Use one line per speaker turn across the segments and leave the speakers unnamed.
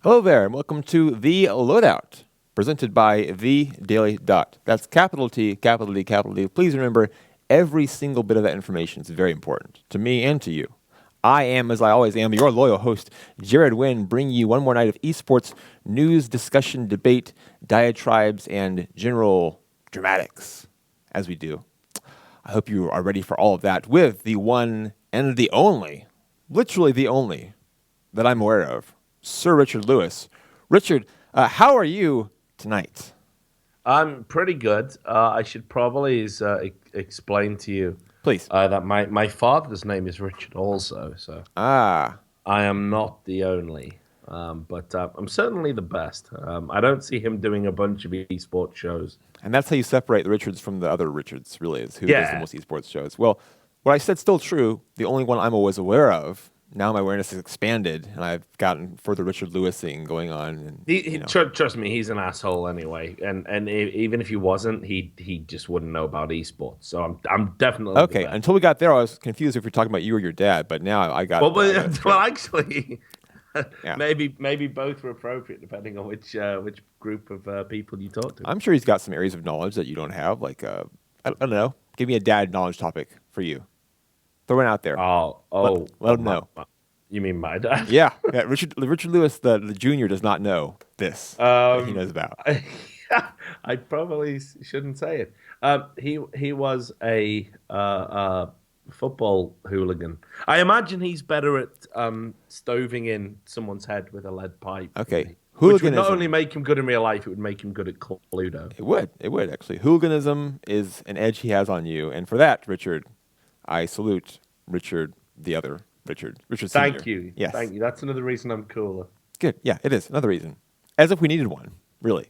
Hello there, and welcome to The Loadout, presented by The Daily Dot. That's capital T, capital D, capital D. Please remember, every single bit of that information is very important to me and to you. I am, as I always am, your loyal host, Jared Wynne, bringing you one more night of esports news, discussion, debate, diatribes, and general dramatics, as we do. I hope you are ready for all of that with the one and the only, literally the only, that I'm aware of, Sir Richard Lewis. Richard, how are you tonight?
I'm pretty good. I should probably explain to you
Please.
that my father's name is Richard also, so
Ah,
I am not the only, but I'm certainly the best. I don't see him doing a bunch of esports shows.
and that's how you separate the Richards from the other Richards, really, is who does the
Yeah.
most esports shows. Well, what I said still true. The only one I'm always aware of. Now my awareness has expanded, and I've gotten further Richard Lewising going on. And
Trust me, he's an asshole anyway, even if he wasn't, he just wouldn't know about esports. So I'm definitely the
okay,
best.
until we got there, I was confused if you're talking about you or your dad, but now I got it
Well,
straight.
actually,
Yeah,
maybe both were appropriate depending on which group of people you talk to.
I'm sure he's got some areas of knowledge that you don't have. Like, I don't know. Give me a dad knowledge topic for you. Throw it out there. Let him know.
You mean my dad?
Yeah, yeah. Richard Lewis, the junior, does not know this that he
Um,
knows about.
I, I probably shouldn't say it. He was a football hooligan. I imagine he's better at stoving in someone's head with a lead pipe than
Okay,
me, which would not only
hooliganism.
make him good in real life, it would make him good at Cluedo.
It would. It would actually. Hooliganism is an edge he has on you, and for that, Richard, I salute Richard, the other Richard, Richard
Thank
Senior.
you,
Yes,
thank you. That's another reason I'm cooler.
good. Yeah, it is another reason. As if we needed one, really.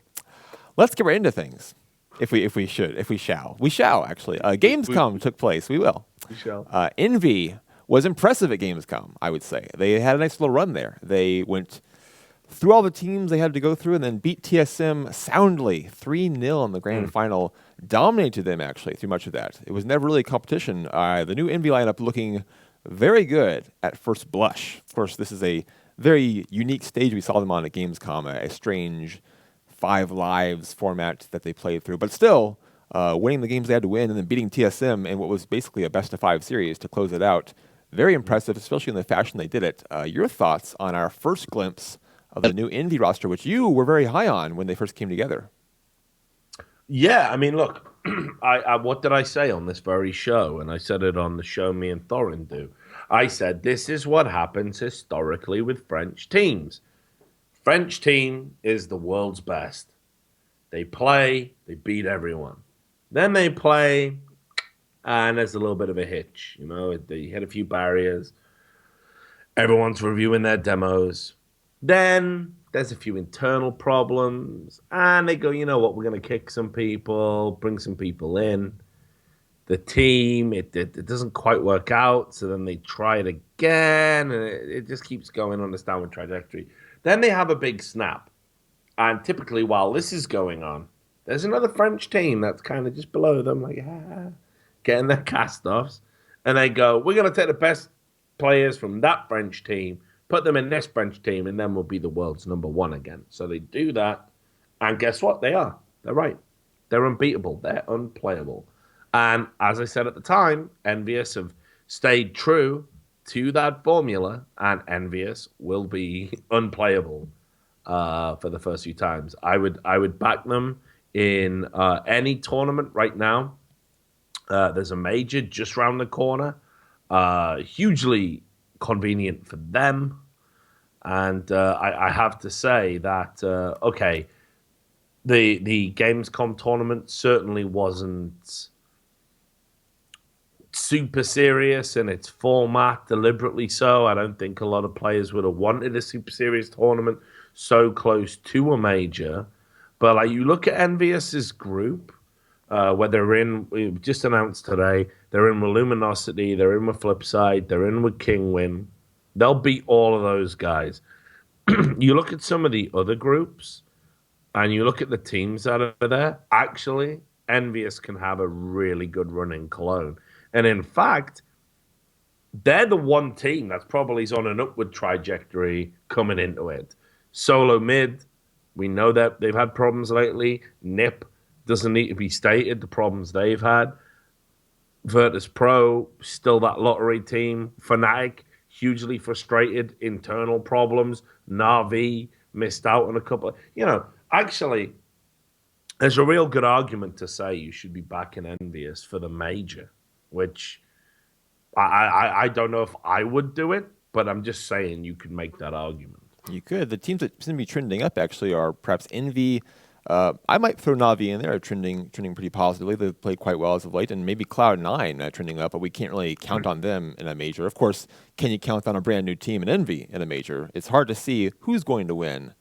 Let's get right into things. If we shall, we shall actually.
We,
Gamescom took place. We will.
we shall.
Envy was impressive at Gamescom, I would say. They had a nice little run there. They went through all the teams they had to go through and then beat TSM soundly 3-0 in the grand final. Dominated them, actually, through much of that. It was never really a competition. The new Envy lineup looking very good at first blush. Of course, this is a very unique stage we saw them on at Gamescom, a strange five lives format that they played through. But still, winning the games they had to win and then beating TSM in what was basically a best of five series to close it out. Very impressive, especially in the fashion they did it. Your thoughts on our first glimpse of the new Envy roster, which you were very high on when they first came together?
Yeah, I mean, look, I what did I say on this very show? And I said it on the show me and Thorin do. I said this is what happens historically with French teams. French team is the world's best. They play, they beat everyone. Then they play, and there's a little bit of a hitch. You know, they hit a few barriers. Everyone's reviewing their demos. Then there's a few internal problems, and they go, you know what, we're going to kick some people, bring some people in. The team, it doesn't quite work out, so then they try it again, and it just keeps going on this downward trajectory. Then they have a big snap, and typically while this is going on, there's another French team that's kind of just below them, like getting their cast offs, and they go, we're going to take the best players from that French team, put them in this French team, and then we'll be the world's number one again. So they do that, and guess what? They are. They're right. They're unbeatable. They're unplayable. And as I said at the time, Envious have stayed true to that formula, and Envious will be unplayable for the first few times. I would back them in any tournament right now. There's a major just round the corner, hugely convenient for them. And I have to say that okay, the Gamescom tournament certainly wasn't super serious in its format, deliberately so. I don't think a lot of players would have wanted a super serious tournament so close to a major. But like you look at Envious's group, where they're in, we just announced today, they're in with Luminosity, they're in with Flipside, they're in with Kinguin. They'll beat all of those guys. You look at some of the other groups, and you look at the teams that are there. Actually, Envious can have a really good run in Cologne. And in fact, they're the one team that's probably on an upward trajectory coming into it. Solo mid, we know that they've had problems lately. Nip doesn't need to be stated, the problems they've had. Virtus Pro, still that lottery team. Fnatic, hugely frustrated, internal problems. Na'Vi missed out on a couple. Actually, there's a real good argument to say you should be backing Envious for the major, which I don't know if I would do it, but I'm just saying you could make that argument.
You could. The teams that seem to be trending up actually are perhaps Envy. I might throw Navi in there, trending pretty positively. They've played quite well as of late, and maybe Cloud9 trending up, but we can't really count on them in a major. Of course, can you count on a brand new team in Envy in a major? It's hard to see who's going to win.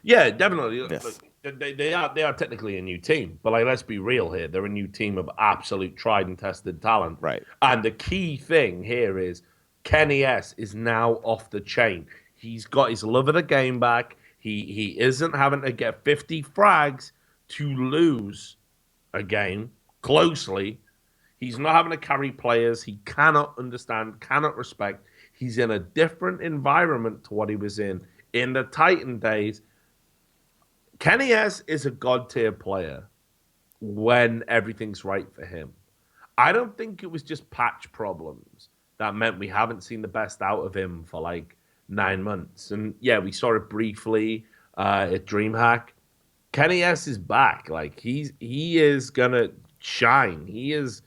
Yeah, definitely.
Yes.
They are technically a new team, but let's be real here. They're a new team of absolute tried and tested talent.
Right.
And the key thing here is Kenny S is now off the chain. He's got his love of the game back. He isn't having to get 50 frags to lose a game closely. He's not having to carry players he cannot understand, cannot respect. He's in a different environment to what he was in the Titan days. Kenny S is a god tier player when everything's right for him. I don't think it was just patch problems that meant we haven't seen the best out of him for 9 months. And yeah, we saw it briefly at DreamHack. Kenny S is back. He is gonna shine. He is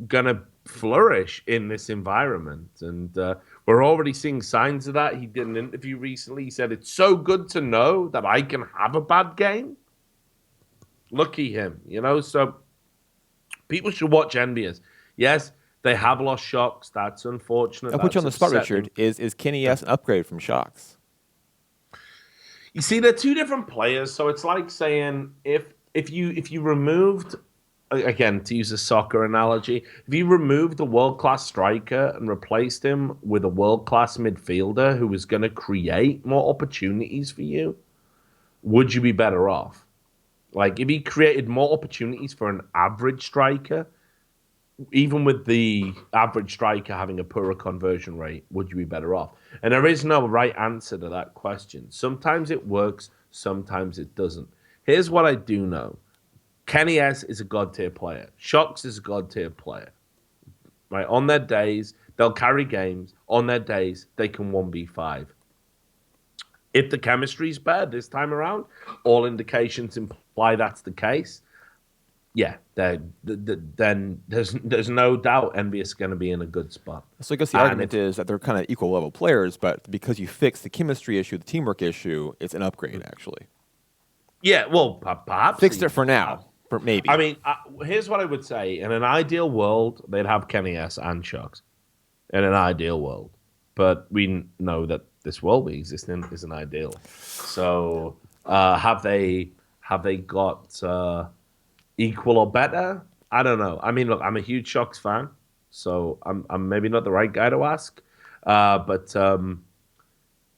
gonna flourish in this environment. And we're already seeing signs of that. He did an interview recently. He said, "It's so good to know that I can have a bad game." Lucky him, So people should watch Envious. Yes, they have lost Shocks. That's unfortunate.
I'll put you on the spot, Richard. Is Kenny S an upgrade from Shocks?
You see, they're two different players. So it's like saying if you removed, again, to use a soccer analogy, if you removed the world-class striker and replaced him with a world-class midfielder who was going to create more opportunities for you, would you be better off? If he created more opportunities for an average striker, even with the average striker having a poorer conversion rate, would you be better off? And there is no right answer to that question. Sometimes it works, sometimes it doesn't. Here's what I do know. Kenny S is a god tier player. Shocks is a god tier player. Right? On their days, they'll carry games. On their days, they can 1v5. If the chemistry's better this time around, all indications imply that's the case. Yeah, then there's no doubt Envious is going to be in a good spot.
So I guess the argument is that they're kind of equal level players, but because you fix the chemistry issue, the teamwork issue, it's an upgrade actually.
Yeah, well, perhaps
fixed it for now, maybe.
I mean, here's what I would say: in an ideal world, they'd have Kenny S and Shocks. In an ideal world, but we know that this world we exist in isn't ideal. So, have they got equal or better? I don't know. I mean, look, I'm a huge Shocks fan, so I'm maybe not the right guy to ask. But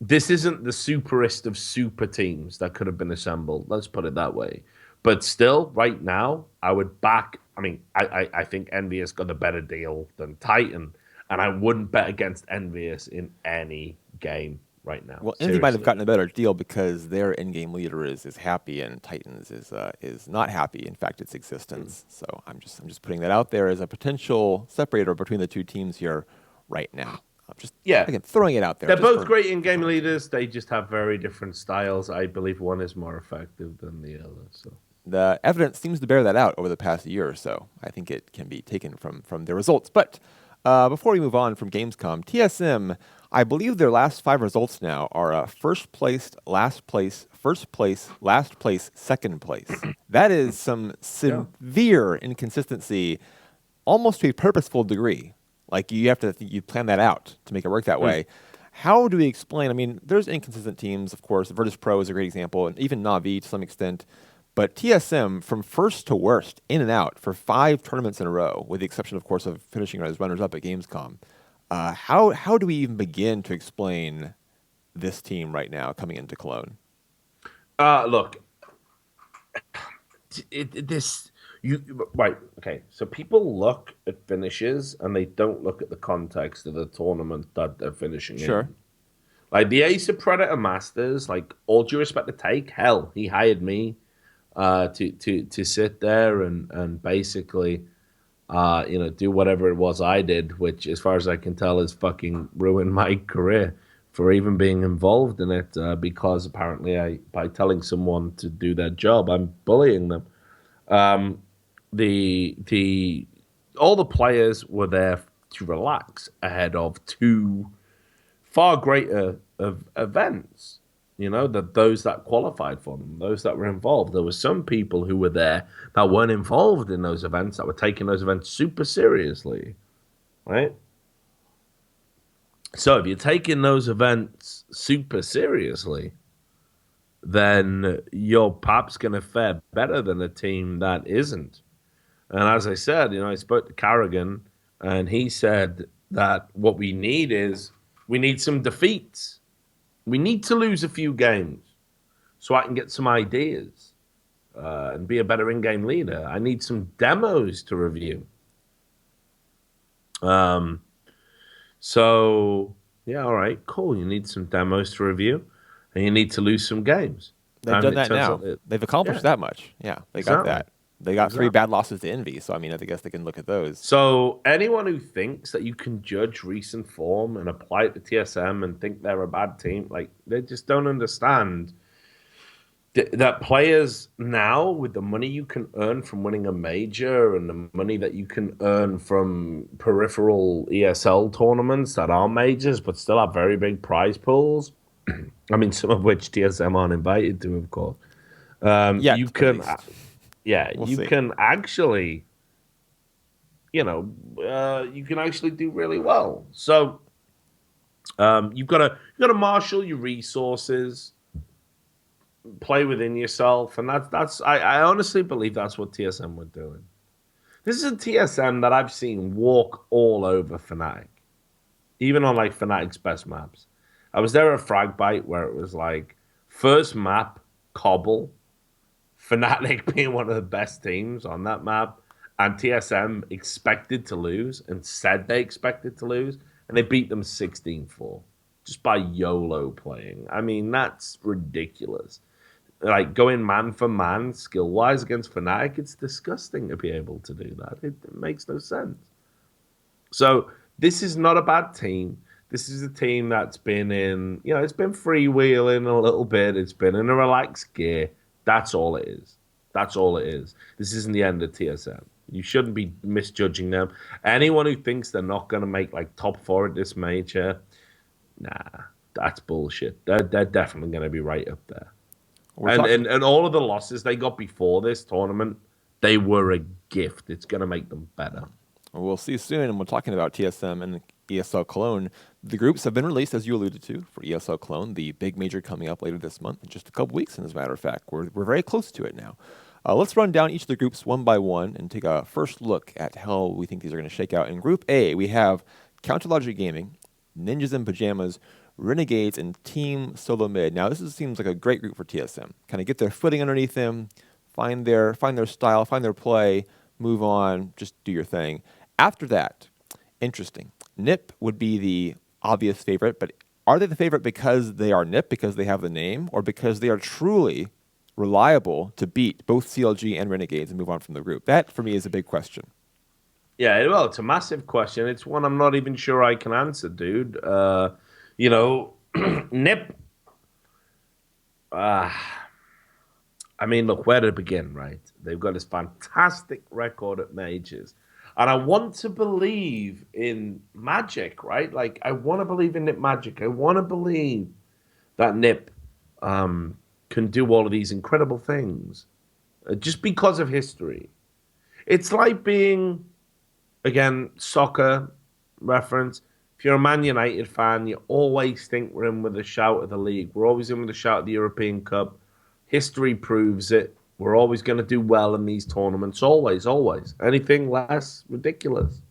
this isn't the superest of super teams that could have been assembled. Let's put it that way. But still, right now, I would back. I mean, I think Envious got a better deal than Titan, and I wouldn't bet against Envious in any game right now.
Well, Envy might have gotten a better deal because their in-game leader is happy, and Titans is not happy. In fact, its existence. So I'm just putting that out there as a potential separator between the two teams here right now. I'm just again throwing it out there.
They're both great in-game leaders. They just have very different styles. I believe one is more effective than the other. So
the evidence seems to bear that out over the past year or so. I think it can be taken from their results. But before we move on from Gamescom, TSM, I believe their last 5 results now are first place, last place, first place, last place, second place. That is some severe inconsistency, almost to a purposeful degree. Like you plan that out to make it work that way. How do we explain? I mean, there's inconsistent teams, of course. Virtus Pro is a great example, and even Na'Vi to some extent. But TSM, from first to worst, in and out for 5 tournaments in a row, with the exception, of course, of finishing as runners-up at Gamescom. How do we even begin to explain this team right now coming into Cologne?
Look, right. Okay, so people look at finishes and they don't look at the context of the tournament that they're finishing in. Like the Ace of Predator Masters, like all due respect to Take, hell, he hired me to sit there and basically do whatever it was I did, which, as far as I can tell, is fucking ruin my career for even being involved in it. Because apparently, by telling someone to do their job, I'm bullying them. Um, the all the players were there to relax ahead of two far greater of events. That those that qualified for them, those that were involved. There were some people who were there that weren't involved in those events, that were taking those events super seriously, right? So if you're taking those events super seriously, then you're perhaps going to fare better than a team that isn't. And as I said, I spoke to Carrigan, and he said that what we need is we need some defeats. We need to lose a few games so I can get some ideas and be a better in-game leader. I need some demos to review. Um, so yeah, all right, cool. You need some demos to review, and you need to lose some games.
They've
And
done
it
that
turns
now.
out that,
They've accomplished
yeah,
that much. Yeah, they got
exactly,
that. They got three
exactly.
bad losses to Envy, so I mean, I guess they can look at those.
So anyone who thinks that you can judge recent form and apply it to TSM and think they're a bad team, like they just don't understand that players now, with the money you can earn from winning a major and the money that you can earn from peripheral ESL tournaments that are majors but still have very big prize pools, I mean, some of which TSM aren't invited to, of course. You
Yet, at
can,
least.
yeah,
We'll
you
see.
can actually, you can actually do really well. So you've got to marshal your resources, play within yourself, and I honestly believe that's what TSM were doing. This is a TSM that I've seen walk all over Fnatic, even on like Fnatic's best maps. I was there at Fragbite where it was like first map Cobble, Fnatic being one of the best teams on that map, and TSM expected to lose and said they expected to lose, and they beat them 16-4 just by YOLO playing. I mean, that's ridiculous. Like going man for man, skill wise against Fnatic, it's disgusting to be able to do that. It makes no sense. So this is not a bad team. This is a team that's been in, it's been freewheeling a little bit. It's been in a relaxed gear. That's all it is. That's all it is. This isn't the end of TSM. You shouldn't be misjudging them. Anyone who thinks they're not going to make like top four at this major, nah, that's bullshit. They're definitely going to be right up there.
We're
And,
talking.
and and all of the losses they got before this tournament, they were a gift. It's going to make them better.
We'll see soon. And we're talking about TSM and ESL Cologne. The groups have been released, as you alluded to, for ESL Cologne, the big major coming up later this month, in just a couple weeks, as a matter of fact. We're very close to it now. Let's run down each of the groups one by one and take a first look at how we think these are going to shake out. In Group A, we have Counter Logic Gaming, Ninjas in Pajamas, Renegades, and Team Solo Mid. Now, seems like a great group for TSM. Kind of get their footing underneath them, find their style, find their play, move on, just do your thing. After that, interesting. NIP would be the obvious favorite, but are they the favorite because they are NIP, because they have the name, or because they are truly reliable to beat both CLG and Renegades and move on from the group? That, for me, is a big question.
Yeah, well, it's a massive question. It's one I'm not even sure I can answer, dude. Nip. Uh, I mean, look, where to begin, right? They've got this fantastic record at majors. And I want to believe in magic, right? Like, I want to believe in Nip magic. I want to believe that Nip can do all of these incredible things just because of history. It's like being, again, soccer reference. If you're a Man United fan, you always think we're in with a shout of the league. We're always in with a shout of the European Cup. History proves it. We're always going to do well in these tournaments. Always, always. Anything less, ridiculous.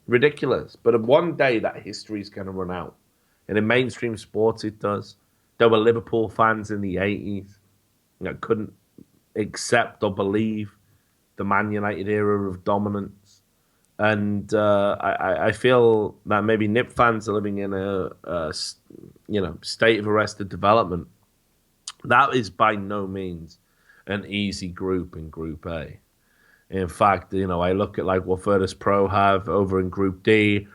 Ridiculous. But one day that history is going to run out. And in mainstream sports, it does. There were Liverpool fans in the 80s that couldn't accept or believe the Man United era of dominance. And I feel that maybe Nip fans are living in state of arrested development. That is by no means an easy group in Group A. In fact, I look at like what Virtus Pro have over in Group D,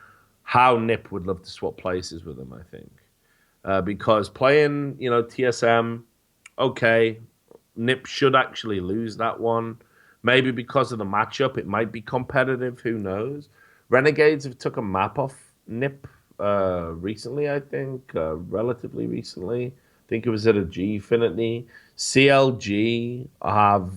how Nip would love to swap places with them, I think. Because playing, TSM, okay, Nip should actually lose that one. Maybe because of the matchup, it might be competitive. Who knows? Renegades have took a map off Nip recently, I think, relatively recently. I think it was at a Gfinity. CLG have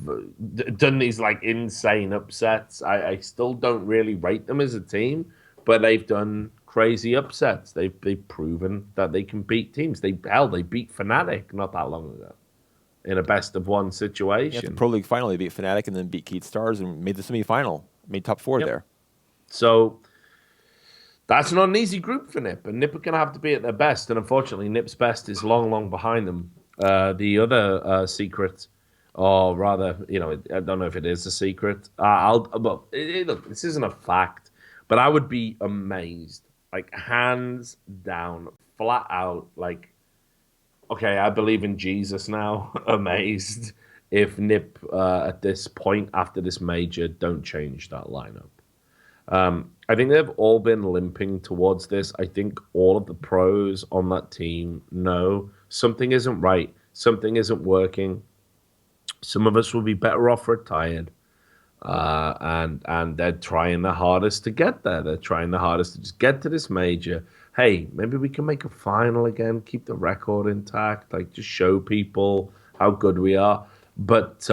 done these like insane upsets. I still don't really rate them as a team, but they've done crazy upsets. They've proven that they can beat teams. They beat Fnatic not that long ago in a best of one situation.
The Pro League final, they beat Fnatic and then beat Keat Stars and made the semifinal, made top 4 there.
So that's not an easy group for Nip, and Nip are going to have to be at their best. And unfortunately, Nip's best is long, long behind them. The other secret, or rather, I don't know if it is a secret. Look, this isn't a fact, but I would be amazed, like hands down, flat out, like, okay, I believe in Jesus now. Amazed if Nip at this point after this major don't change that lineup. I think they've all been limping towards this. I think all of the pros on that team know something isn't right. Something isn't working. Some of us will be better off retired. And they're trying their hardest to get there. They're trying their hardest to just get to this major. Hey, maybe we can make a final again, keep the record intact, like just show people how good we are. But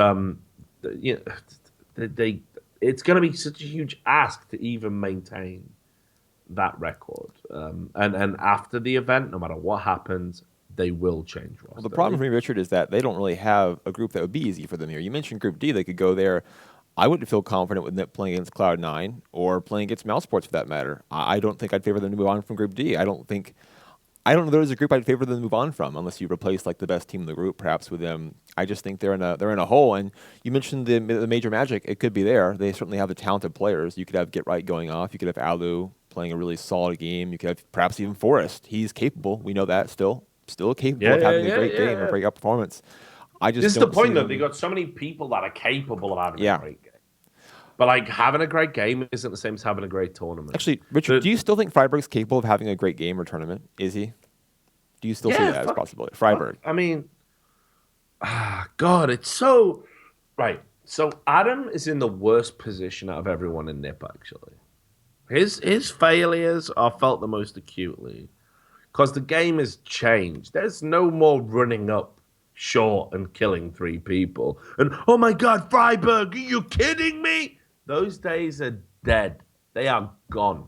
it's going to be such a huge ask to even maintain that record. And after the event, no matter what happens, they will change roster.
Well, the problem for me, Richard, is that they don't really have a group that would be easy for them here. You mentioned Group D; they could go there. I wouldn't feel confident with Nip playing against Cloud9 or playing against Mousesports for that matter. I don't think I'd favor them to move on from Group D. I don't know there's a group I'd favor them to move on from unless you replace like the best team in the group, perhaps with them. I just think they're in a hole. And you mentioned the major magic; it could be there. They certainly have the talented players. You could have Get Right going off. You could have Alu playing a really solid game. You could have perhaps even Forrest. He's capable. We know that still capable of having a great game, a breakout performance.
This is the point, though. They got so many people that are capable of having a great game. But like having a great game isn't the same as having a great tournament.
Actually, Richard, do you still think Freiburg's capable of having a great game or tournament? Is he? Do you still see that as a possibility? Freiburg.
I mean, God, it's so right. So Adam is in the worst position out of everyone in NIP. Actually, his failures are felt the most acutely because the game has changed. There's no more running up short and killing 3 people. And oh my God, Freiburg, are you kidding me? Those days are dead. They are gone.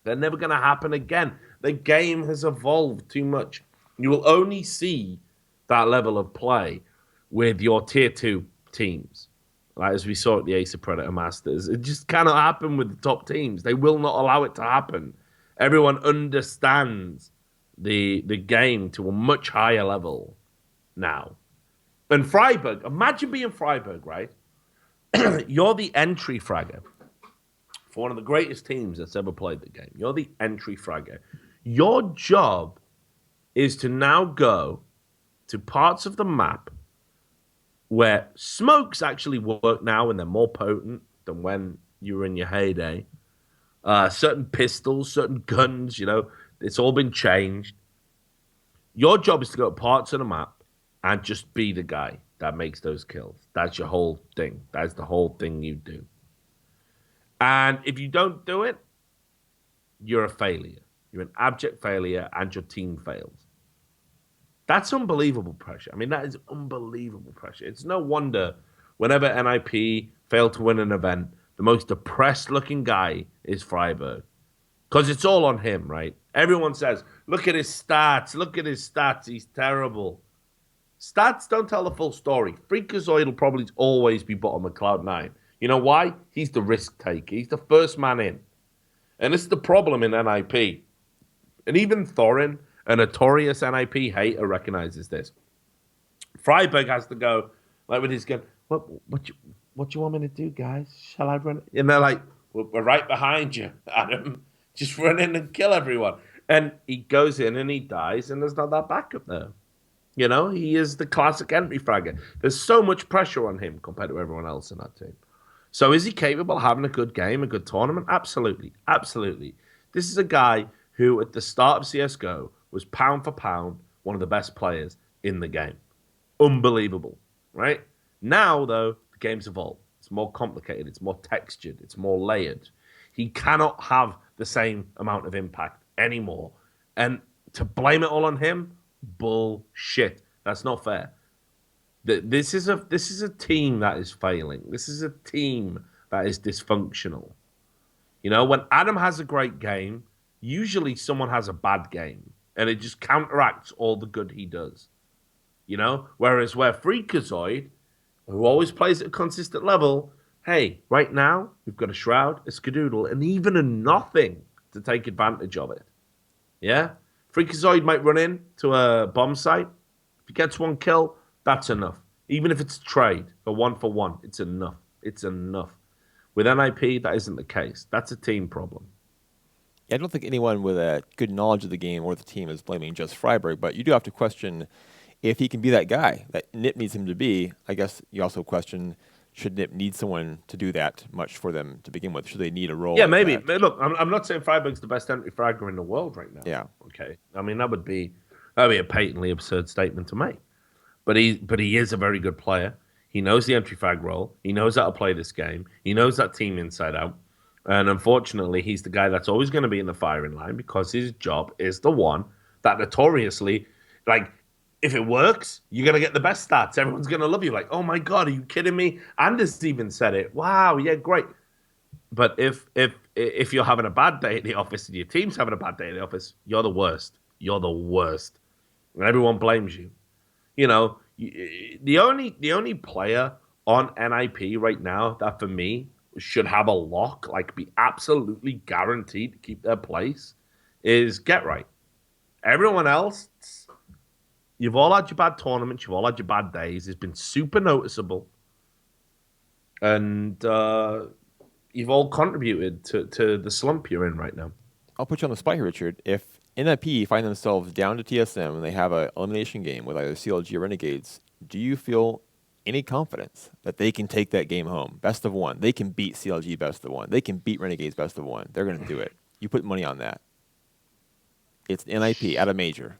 They're never going to happen again. The game has evolved too much. You will only see that level of play with your tier 2 teams. Like as we saw at the Ace of Predator Masters. It just cannot happen with the top teams. They will not allow it to happen. Everyone understands the game to a much higher level now. And Freiburg, imagine being Freiburg, right? You're the entry fragger for one of the greatest teams that's ever played the game. You're the entry fragger. Your job is to now go to parts of the map where smokes actually work now and they're more potent than when you were in your heyday. Certain pistols, certain guns, it's all been changed. Your job is to go to parts of the map and just be the guy that makes those kills. That's your whole thing. That's the whole thing you do. And if you don't do it, you're a failure. You're an abject failure and your team fails. That's unbelievable pressure. I mean, that is unbelievable pressure. It's no wonder whenever NIP fail to win an event, the most depressed looking guy is Freiburg. Because it's all on him, right? Everyone says, look at his stats. Look at his stats. He's terrible. Stats don't tell the full story. Freakazoid will probably always be bottom of Cloud9. You know why? He's the risk taker. He's the first man in. And this is the problem in NIP. And even Thorin, a notorious NIP hater, recognizes this. Freiburg has to go, like with his gun, what you want me to do, guys? Shall I run? And they're like, we're right behind you, Adam. Just run in and kill everyone. And he goes in and he dies, and there's not that backup there. You know, he is the classic entry fragger. There's so much pressure on him compared to everyone else in that team. So is he capable of having a good game, a good tournament? Absolutely. Absolutely. This is a guy who, at the start of CSGO, was pound for pound one of the best players in the game. Unbelievable, right? Now, though, the game's evolved. It's more complicated. It's more textured. It's more layered. He cannot have the same amount of impact anymore. And to blame it all on him, bullshit. That's not fair. This is a team that is failing. This is a team that is dysfunctional. You know, when Adam has a great game, usually someone has a bad game, and it just counteracts all the good he does. You know, whereas where Freakazoid, who always plays at a consistent level, hey, right now we've got a Shroud, a Skadoodle, and even a Nothing to take advantage of it. Yeah, Freakazoid might run in to a bomb site. If he gets one kill, that's enough. Even if it's a trade, a 1-for-1, it's enough. It's enough. With NIP, that isn't the case. That's a team problem.
I don't think anyone with a good knowledge of the game or the team is blaming just Freiburg, but you do have to question if he can be that guy that NIP needs him to be. I guess you also question, should NIP need someone to do that much for them to begin with? Should they need a role?
Yeah,
like
maybe.
that?
Look, I'm not saying Freiburg's the best entry fragger in the world right now.
Yeah.
Okay. I mean, that'd be a patently absurd statement to make. But he is a very good player. He knows the entry frag role. He knows how to play this game. He knows that team inside out. And unfortunately, he's the guy that's always going to be in the firing line because his job is the one that notoriously, like, if it works, you're going to get the best stats. Everyone's going to love you. Like, oh my God, are you kidding me? Anders even said it. Wow, yeah, great. But if you're having a bad day at the office and your team's having a bad day at the office, you're the worst. You're the worst. And everyone blames you. You know, the only player on NIP right now that for me should have a lock, like be absolutely guaranteed to keep their place, is Get Right. Everyone else, you've all had your bad tournaments, you've all had your bad days. It's been super noticeable, and you've all contributed to the slump you're in right now.
I'll put you on the spot here, Richard. If NIP find themselves down to TSM and they have an elimination game with either CLG or Renegades, do you feel any confidence that they can take that game home? Best of one. They can beat CLG best of one. They can beat Renegades best of one. They're going to do it. You put money on that. It's NIP at a major.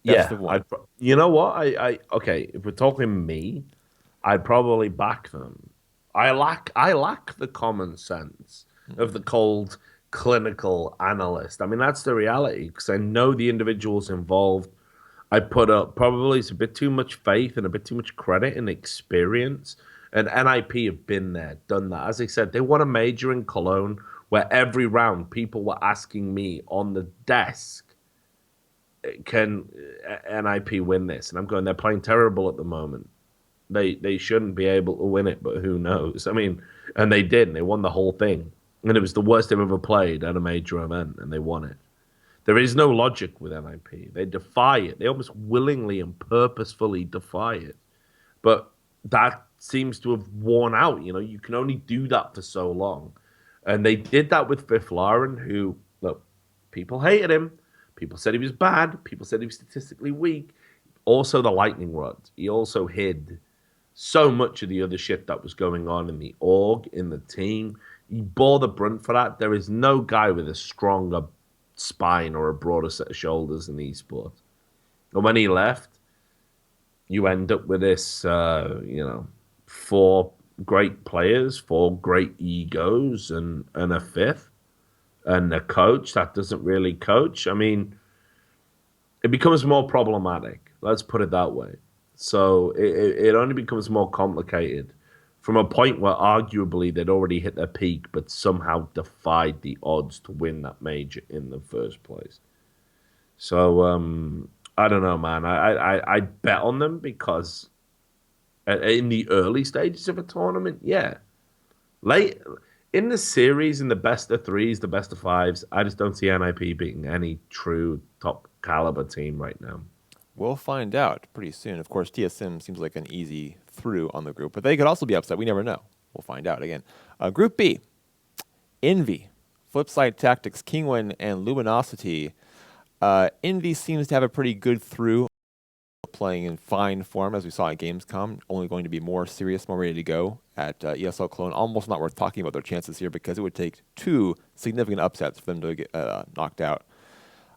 Best of one.
You know what? Okay, if we're talking me, I'd probably back them. I lack the common sense of the cold clinical analyst. I mean, that's the reality because I know the individuals involved. I put up probably it's a bit too much faith and a bit too much credit and experience. And NIP have been there, done that. As I said, they won a major in Cologne where every round people were asking me on the desk, can NIP win this? And I'm going, they're playing terrible at the moment. They shouldn't be able to win it, but who knows? I mean, and they did. And they won the whole thing. And it was the worst they've ever played at a major event, and they won it. There is no logic with NIP. They defy it. They almost willingly and purposefully defy it. But that seems to have worn out. You know, you can only do that for so long. And they did that with Fifth Lauren, who, look, people hated him. People said he was bad. People said he was statistically weak. Also, the lightning rod. He also hid so much of the other shit that was going on in the org, in the team. He bore the brunt for that. There is no guy with a stronger spine or a broader set of shoulders in esports. And when he left, you end up with this, 4 great players, 4 great egos, and a fifth, and a coach that doesn't really coach. I mean, it becomes more problematic. Let's put it that way. So it only becomes more complicated from a point where arguably they'd already hit their peak, but somehow defied the odds to win that major in the first place. So I don't know, man. I bet on them because in the early stages of a tournament, yeah. Late in the series, in the best of threes, the best of fives, I just don't see NIP beating any true top caliber team right now.
We'll find out pretty soon. Of course, TSM seems like an easy through on the group, but they could also be upset. We never know. We'll find out again. Group B, Envy, Flipside Tactics, Kinguin, and Luminosity. Envy seems to have a pretty good through, playing in fine form, as we saw at Gamescom, only going to be more serious, more ready to go at ESL Cologne. Almost not worth talking about their chances here because it would take 2 significant upsets for them to get knocked out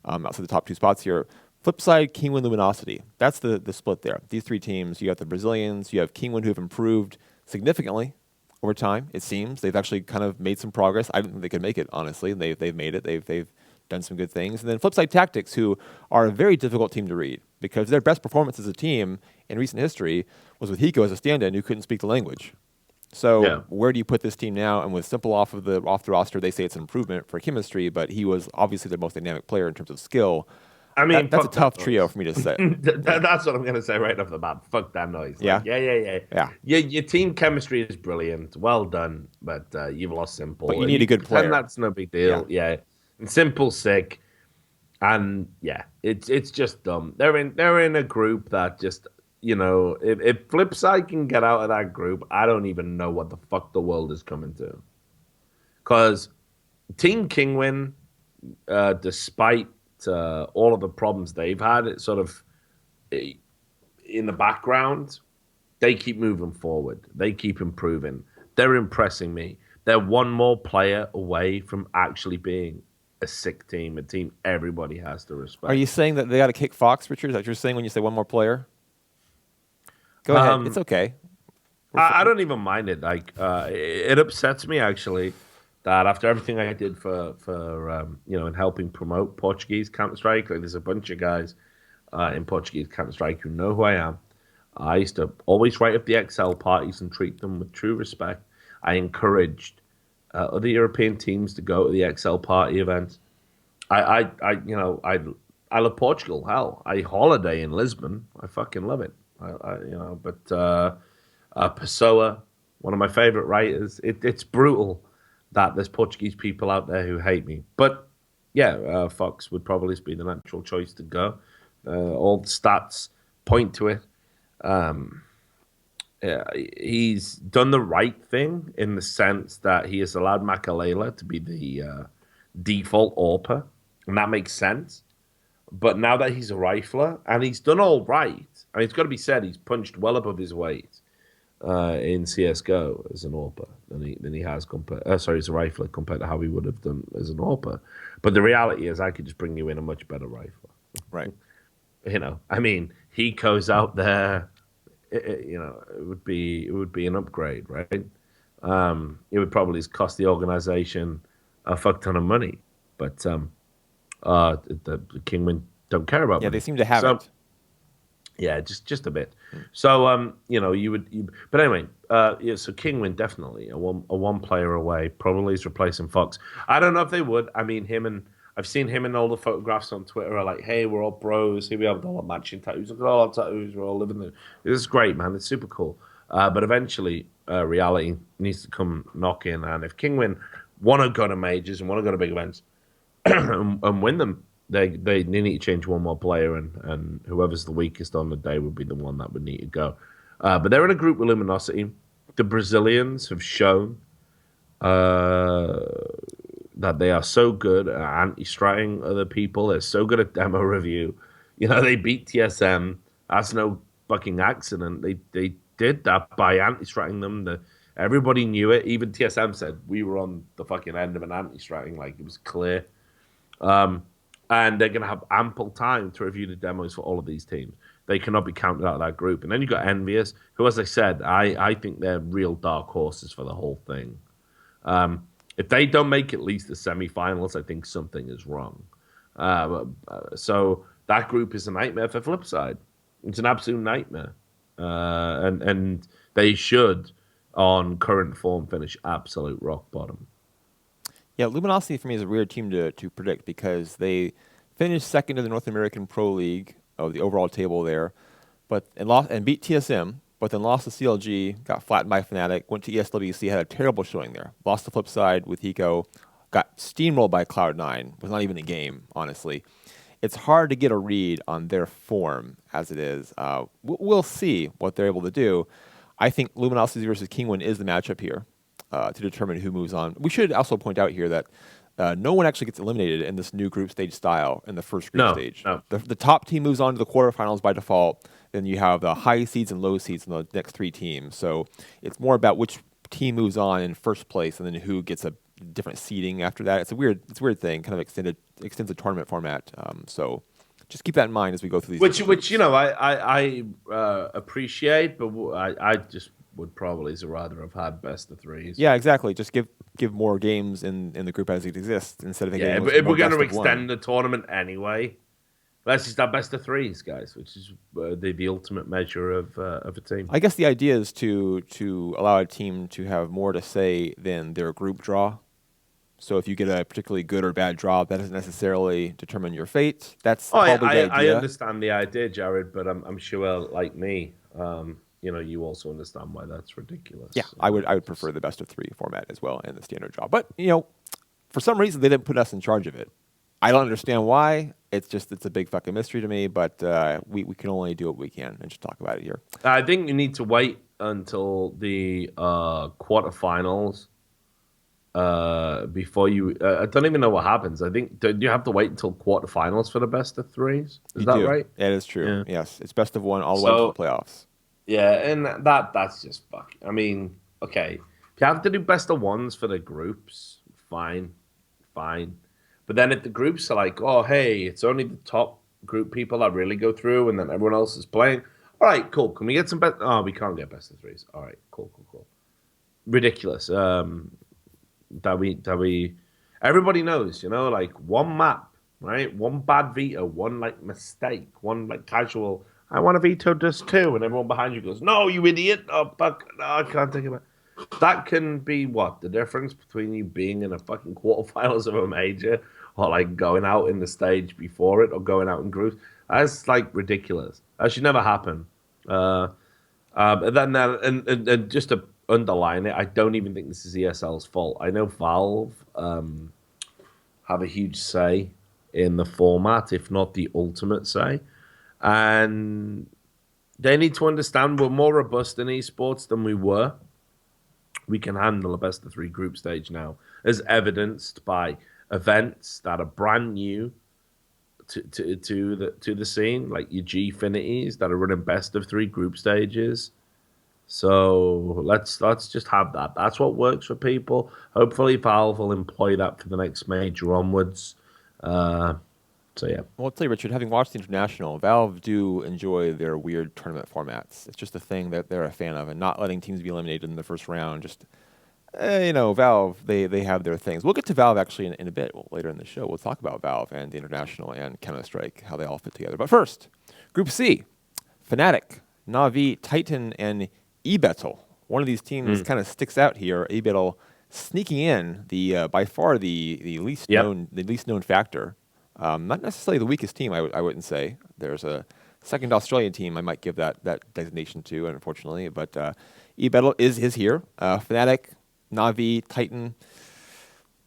outside the top 2 spots here. Flipside, Kinguin, Luminosity. That's the split there. These 3 teams, you have the Brazilians, you have Kinguin, who have improved significantly over time, it seems. They've actually kind of made some progress. I didn't think they could make it, honestly. They've made it. They've done some good things. And then Flipside Tactics, who are a very difficult team to read because their best performance as a team in recent history was with Hiko as a stand-in who couldn't speak the language. So where do you put this team now? And with Simple off the roster, they say it's an improvement for chemistry, but he was obviously the most dynamic player in terms of skill.
I mean,
that's a tough trio for me to say.
That's what I'm going to say right off the bat. Fuck that noise. Like, yeah. Your team chemistry is brilliant. Well done, but you've lost Simple.
But you need a good player.
And that's no big deal. Yeah. And Simple's sick. And it's just dumb. They're in a group that just, if Flipside can get out of that group, I don't even know what the fuck the world is coming to. Because Team Kinguin, despite all of the problems they've had, it's sort of in the background, they keep moving forward. They keep improving. They're impressing me. They're one more player away from actually being a sick team, a team everybody has to respect.
Are you saying that they got to kick Fox, Richard? Is that what you're saying when you say one more player? Go ahead. It's okay.
I don't even mind it. Like, it upsets me, actually, that after everything I did for in helping promote Portuguese Counter-Strike, like there's a bunch of guys in Portuguese Counter-Strike who know who I am. I used to always write up the XL parties and treat them with true respect. I encouraged other European teams to go to the XL party events. I love Portugal. Hell, I holiday in Lisbon. I fucking love it. But Pessoa, one of my favorite writers, it's brutal that there's Portuguese people out there who hate me. But Fox would probably be the natural choice to go. All the stats point to it. He's done the right thing in the sense that he has allowed Makalele to be the default AWPer, and that makes sense. But now that he's a rifler, and he's done all right, I mean, it's got to be said, he's punched well above his weight in CSGO as an AWPer than he has compared. As a rifler compared to how he would have done as an AWPer. But the reality is, I could just bring you in a much better rifler.
Right.
I mean, he goes out there. It would be an upgrade, right? It would probably cost the organization a fuck ton of money, but the Kinguin don't care about.
Yeah,
money.
They seem to have it.
Yeah, just a bit. So but anyway, so Kinguin definitely a one player away. Probably is replacing Fox. I don't know if they would. I mean, I've seen him in all the photographs on Twitter are like, hey, we're all bros. Here we have all our matching tattoos. Look at all our tattoos. We're all living there. This is great, man. It's super cool. But eventually, reality needs to come knocking. And if Kinguin want to go to majors and want to go to big events and win them, they need to change one more player. And whoever's the weakest on the day would be the one that would need to go. But they're in a group with Luminosity. The Brazilians have shown that they are so good at anti-stratting other people. They're so good at demo review. They beat TSM. That's no fucking accident. They did that by anti-stratting them. Everybody knew it. Even TSM said we were on the fucking end of an anti-stratting. Like, it was clear. And they're going to have ample time to review the demos for all of these teams. They cannot be counted out of that group. And then you've got Envious, who, as I said, I think they're real dark horses for the whole thing. If they don't make at least the semifinals, I think something is wrong. So that group is a nightmare for Flipside. It's an absolute nightmare. And they should, on current form, finish absolute rock bottom.
Yeah, Luminosity for me is a weird team to predict because they finished second in the North American Pro League, the overall table there, and beat TSM. But then lost to CLG, got flattened by Fnatic, went to ESWC, had a terrible showing there. Lost to Flipside with Hiko, got steamrolled by Cloud9. Was not even a game, honestly. It's hard to get a read on their form as it is. We'll see what they're able to do. I think Luminosity versus Kinguin is the matchup here to determine who moves on. We should also point out here that no one actually gets eliminated in this new group stage style in the first group stage.
No.
The top team moves on to the quarterfinals by default. Then you have the high seeds and low seeds in the next 3 teams. So it's more about which team moves on in first place, and then who gets a different seeding after that. It's a weird thing, kind of extends the tournament format. So just keep that in mind as we go through these.
Which you know I appreciate, but I just would probably rather have had best of 3s.
Yeah, exactly. Just give more games in the group as it exists instead of
Yeah, but if we're going to extend the tournament anyway, let's just have best of 3s, guys, which is the ultimate measure of a team.
I guess the idea is to allow a team to have more to say than their group draw. So if you get a particularly good or bad draw, that doesn't necessarily determine your fate. That's probably the idea.
I understand the idea, Jared, but I'm sure, like me, you also understand why that's ridiculous.
Yeah, I would prefer the best of 3 format as well and the standard draw. But for some reason they didn't put us in charge of it. I don't understand why. It's a big fucking mystery to me. But we can only do what we can and just talk about it here.
I think you need to wait until the quarterfinals. Before you, I don't even know what happens. I think do you have to wait until quarterfinals for the best of 3s? Is that right?
Yeah, it is true. Yeah. Yes, it's best of 1 all the way to the playoffs.
Yeah, and that's just fuck. I mean, okay, if you have to do best of 1s for the groups, fine. But then if the groups are like, oh hey, it's only the top group people that really go through, and then everyone else is playing. All right, cool. Can we get some best? Oh, we can't get best of 3s. All right, cool. Ridiculous. That we everybody knows, like one map, right? One bad veto, one like mistake, one like casual, I want to veto this too, and everyone behind you goes, no, you idiot. Oh fuck, no, I can't take it back. That can be what? The difference between you being in a fucking quarterfinals of a major or like going out in the stage before it or going out in groups. That's like ridiculous. That should never happen. And just to underline it, I don't even think this is ESL's fault. I know Valve have a huge say in the format, if not the ultimate say. And they need to understand we're more robust in esports than we were. We can handle a best of 3 group stage now, as evidenced by events that are brand new to the scene, like your Gfinities that are running best of 3 group stages. So let's just have that. That's what works for people. Hopefully Valve will employ that for the next major onwards. So yeah.
Well, I'll tell you, Richard, having watched the International, Valve do enjoy their weird tournament formats. It's just a thing that they're a fan of, and not letting teams be eliminated in the first round. Just, Valve, they have their things. We'll get to Valve actually in a bit. Later in the show, we'll talk about Valve and the International and Counter-Strike, how they all fit together. But first, Group C, Fnatic, Na'Vi, Titan, and Ebettle. One of these teams kind of sticks out here. Ebettle sneaking in the by far the least known factor. Not necessarily the weakest team, I wouldn't say. There's a second Australian team I might give that designation to, unfortunately. But Ebettle is here. Fnatic, Na'Vi, Titan.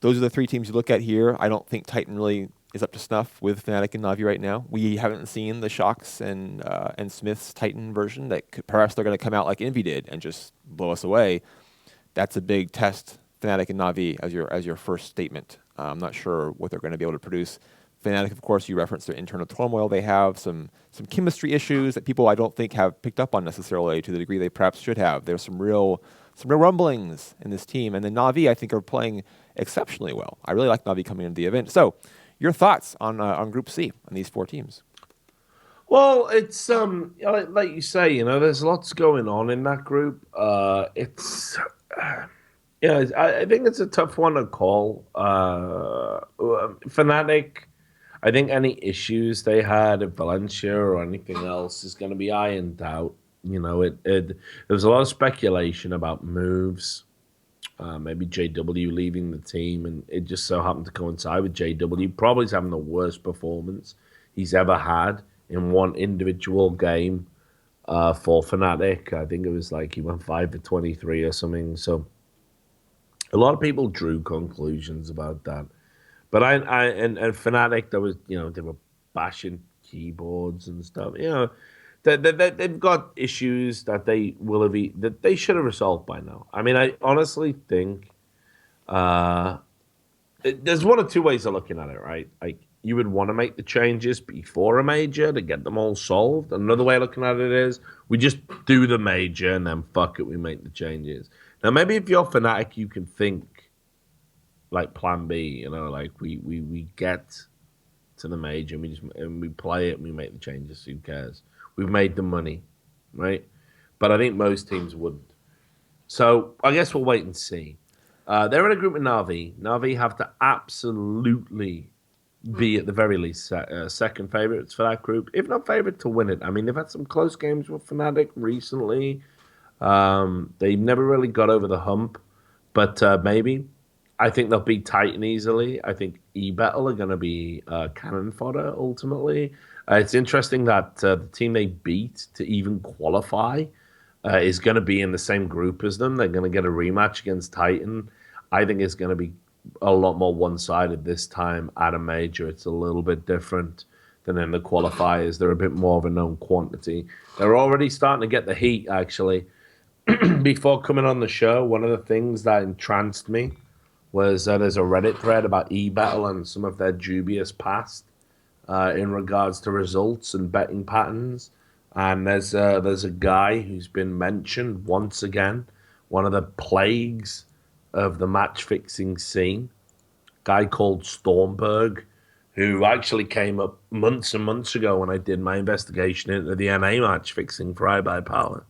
Those are the 3 teams you look at here. I don't think Titan really is up to snuff with Fnatic and Na'Vi right now. We haven't seen the Shocks and Smith's Titan version. Perhaps they're going to come out like Envy did and just blow us away. That's a big test, Fnatic and Na'Vi, as your first statement. I'm not sure what they're going to be able to produce. Fnatic, of course, you referenced their internal turmoil. They have some chemistry issues that people I don't think have picked up on necessarily to the degree they perhaps should have. There's some real rumblings in this team. And then Na'Vi, I think, are playing exceptionally well. I really like Na'Vi coming into the event. So your thoughts on Group C, on these 4 teams?
Well, it's like you say, there's lots going on in that group. I think it's a tough one to call. Fnatic, I think any issues they had at Valencia or anything else is going to be ironed out. There was a lot of speculation about Mouz, maybe JW leaving the team, and it just so happened to coincide with JW probably having the worst performance he's ever had in one individual game for Fnatic. I think it was like he went 5 for 23 or something. So a lot of people drew conclusions about that. But and Fnatic, there was they were bashing keyboards and stuff. They've got issues that that they should have resolved by now. I mean, I honestly think there's one or two ways of looking at it, right? Like you would want to make the changes before a major to get them all solved. Another way of looking at it is we just do the major and then fuck it, we make the changes. Now maybe if you're Fnatic, you can think like plan B, you know, like we get to the major and we play it and we make the changes, who cares? We've made the money, right? But I think most teams wouldn't. So I guess we'll wait and see. They're in a group with Na'Vi. Na'Vi have to absolutely be at the very least second favourites for that group, if not favourite to win it. I mean, they've had some close games with Fnatic recently. They never really got over the hump, but maybe. I think they'll beat Titan easily. I think Ebettle are going to be cannon fodder ultimately. It's interesting that the team they beat to even qualify is going to be in the same group as them. They're going to get a rematch against Titan. I think it's going to be a lot more one-sided this time at a major. It's a little bit different than in the qualifiers. They're a bit more of a known quantity. They're already starting to get the heat, actually. Before coming on the show, one of the things that entranced me was there's a Reddit thread about Ebettle and some of their dubious past in regards to results and betting patterns. And there's a guy who's been mentioned once again, one of the plagues of the match fixing scene, guy called Stormberg, who actually came up months and months ago when I did my investigation into the NA match fixing for iBuyPower.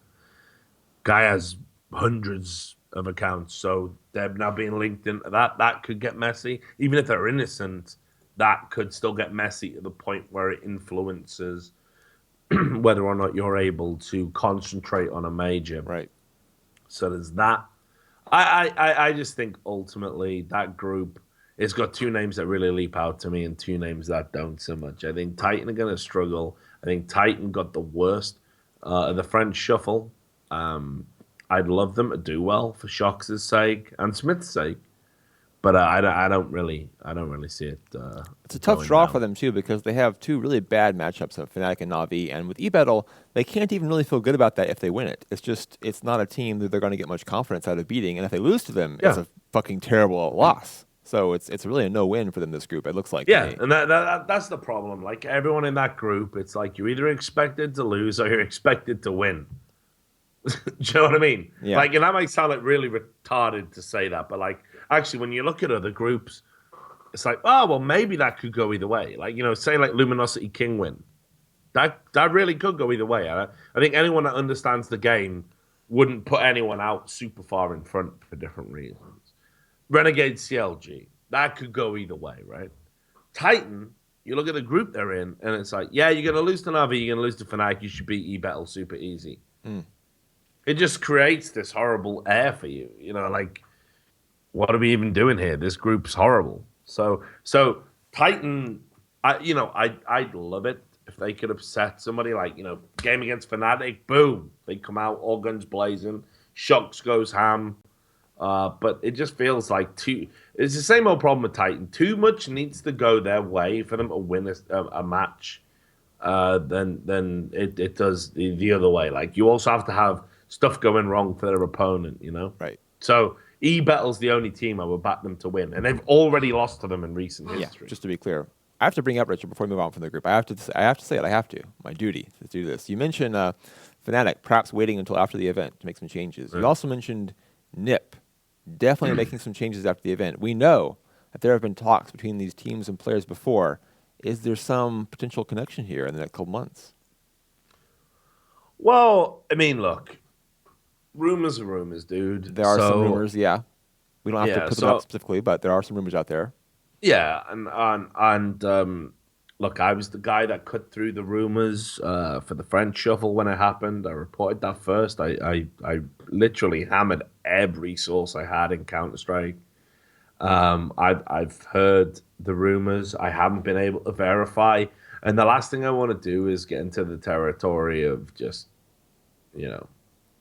Guy has hundreds of accounts, so they're now being linked into that. That could get messy. Even if they're innocent, that could still get messy to the point where it influences whether or not you're able to concentrate on a major.
Right.
So there's that. I just think ultimately that group has got two names that really leap out to me and two names that don't so much. I think Titan are going to struggle. I think Titan got the worst of the French shuffle. I'd love them to do well for Shox' sake and Smith's sake. But I don't really see it.
It's a tough draw
down
for them too because they have two really bad matchups of Fnatic and Na'Vi, and with Ebettle, they can't even really feel good about that if they win it. It's not a team that they're going to get much confidence out of beating, and if they lose to them, it's a fucking terrible loss. So it's really a no-win for them, this group. It looks like.
Yeah, and that's the problem. Like everyone in that group, it's like you're either expected to lose or you're expected to win. Do you know what I mean?
Yeah.
Like, and that might sound like really retarded to say that, but like, actually, when you look at other groups, it's like, oh, well, maybe that could go either way. Like, you know, say like Luminosity Kinguin, that really could go either way. I think anyone that understands the game wouldn't put anyone out super far in front for different reasons. Renegades CLG, that could go either way, right? Titan, you look at the group they're in, and it's like, yeah, you're going to lose to Na'Vi, you're going to lose to Fnatic, you should beat Ebettle super easy. It just creates this horrible air for you. You know, like, what are we even doing here? This group's horrible. So Titan, I'd love it if they could upset somebody like, you know, game against Fnatic, boom, they come out all guns blazing, Shox goes ham. But it just feels like it's the same old problem with Titan. Too much needs to go their way for them to win a match. Then it does the other way. Like you also have to have stuff going wrong for their opponent, you know?
Right.
So Ebettle's the only team I would back them to win, and they've already lost to them in recent history.
Yeah, just to be clear, I have to bring up Richard before we move on from the group. I have to say it. I have to. My duty to do this. You mentioned Fnatic perhaps waiting until after the event to make some changes. You also mentioned NIP definitely making some changes after the event. We know that there have been talks between these teams and players before. Is there some potential connection here in the next couple months?
Well, I mean, look, rumors are rumors, dude.
There are some rumors, yeah. We don't have to put them out specifically, but there are some rumors out there.
Yeah, and look, I was the guy that cut through the rumors for the French shuffle when it happened. I reported that first. I literally hammered every source I had in Counter-Strike. I've heard the rumors. I haven't been able to verify. And the last thing I want to do is get into the territory of just, you know,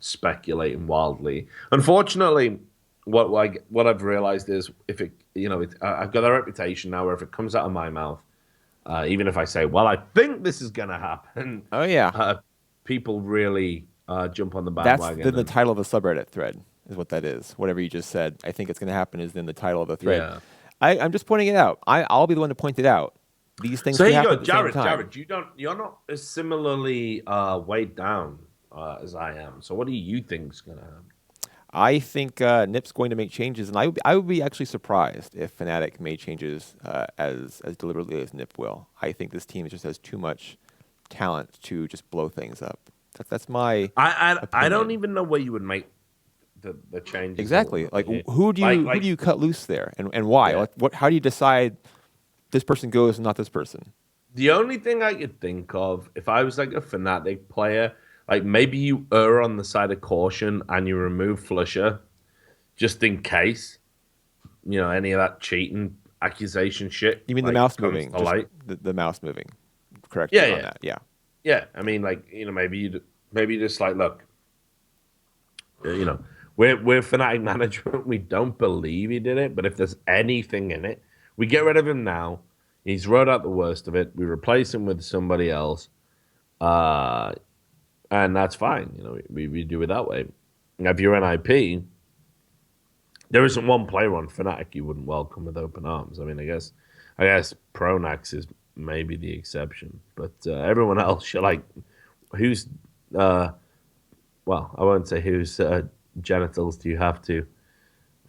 speculating wildly. Unfortunately, what I've realized is if it, you know, I've got a reputation now where if it comes out of my mouth, even if I say, well, I think this is going to happen.
Oh, yeah.
People really jump on the bandwagon.
That's the title of the subreddit thread is what that is. Whatever you just said, I think it's going to happen is in the title of the thread. I'm just pointing it out. I'll be the one to point it out. These things
So
could
here you
happen
go,
at the same
Jared.
time.
Jared, you're not as similarly weighed down as I am. So what do you think's gonna happen?
I think Nip's going to make changes, and I would be actually surprised if Fnatic made changes as deliberately as Nip will. I think this team just has too much talent to just blow things up. That's my
I don't
opinion.
even know where you would make the changes.
Exactly. Like who do you cut loose there, and why?
Yeah.
Like what? How do you decide this person goes and not this person?
The only thing I could think of, if I was like a Fnatic player, like maybe you err on the side of caution and you remove Flusher just in case, any of that cheating accusation shit
You mean the
like
mouse
comes
moving?
to
Just
light.
the mouse moving. Correct
Yeah,
me on
yeah,
that. Yeah.
yeah. I mean, like maybe just like look, you know, we're Fnatic management. We don't believe he did it, but if there's anything in it, we get rid of him now. He's wrote out the worst of it. We replace him with somebody else. Uh, and that's fine. We do it that way. Now, if you're an IP, there isn't one player on Fnatic you wouldn't welcome with open arms. I mean, I guess Pronax is maybe the exception, but everyone else, you're like, who's, well, I won't say whose genitals do you have to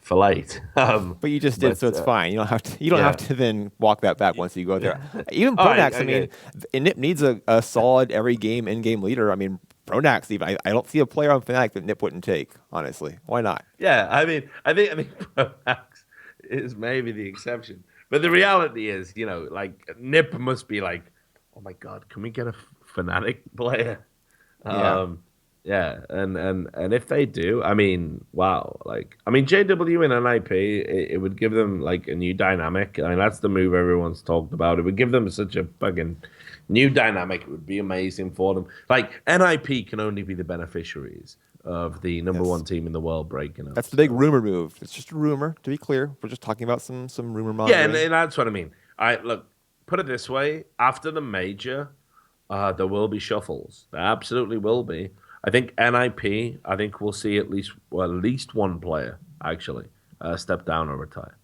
fillet.
But you just did,
But
so it's fine. You don't have to. You don't have
yeah,
to then walk that back once you go there. Even
all right,
Pronax. I
okay.
mean, Nip needs a solid every game in-game leader. I mean, Pronax. Even I don't see a player on Fnatic that Nip wouldn't take. Honestly, why not?
Yeah, I think Pronax is maybe the exception, but the reality is, like Nip must be like, oh my god, can we get a Fnatic player?
Yeah.
Yeah, and if they do, I mean, wow, like I mean, JW in an IP, it would give them like a new dynamic. I mean, that's the move everyone's talked about. It would give them such a fucking new dynamic. It would be amazing for them. Like NIP can only be the beneficiaries of the number
Yes.
one team in the world breaking up.
That's the big
So
rumor move. It's just a rumor, to be clear. We're just talking about some rumor
yeah, and,
mongering.
and that's what I mean. I look, put it this way: after the major, there will be shuffles. There absolutely will be. I think NIP. I think we'll see at least one player actually step down or retire.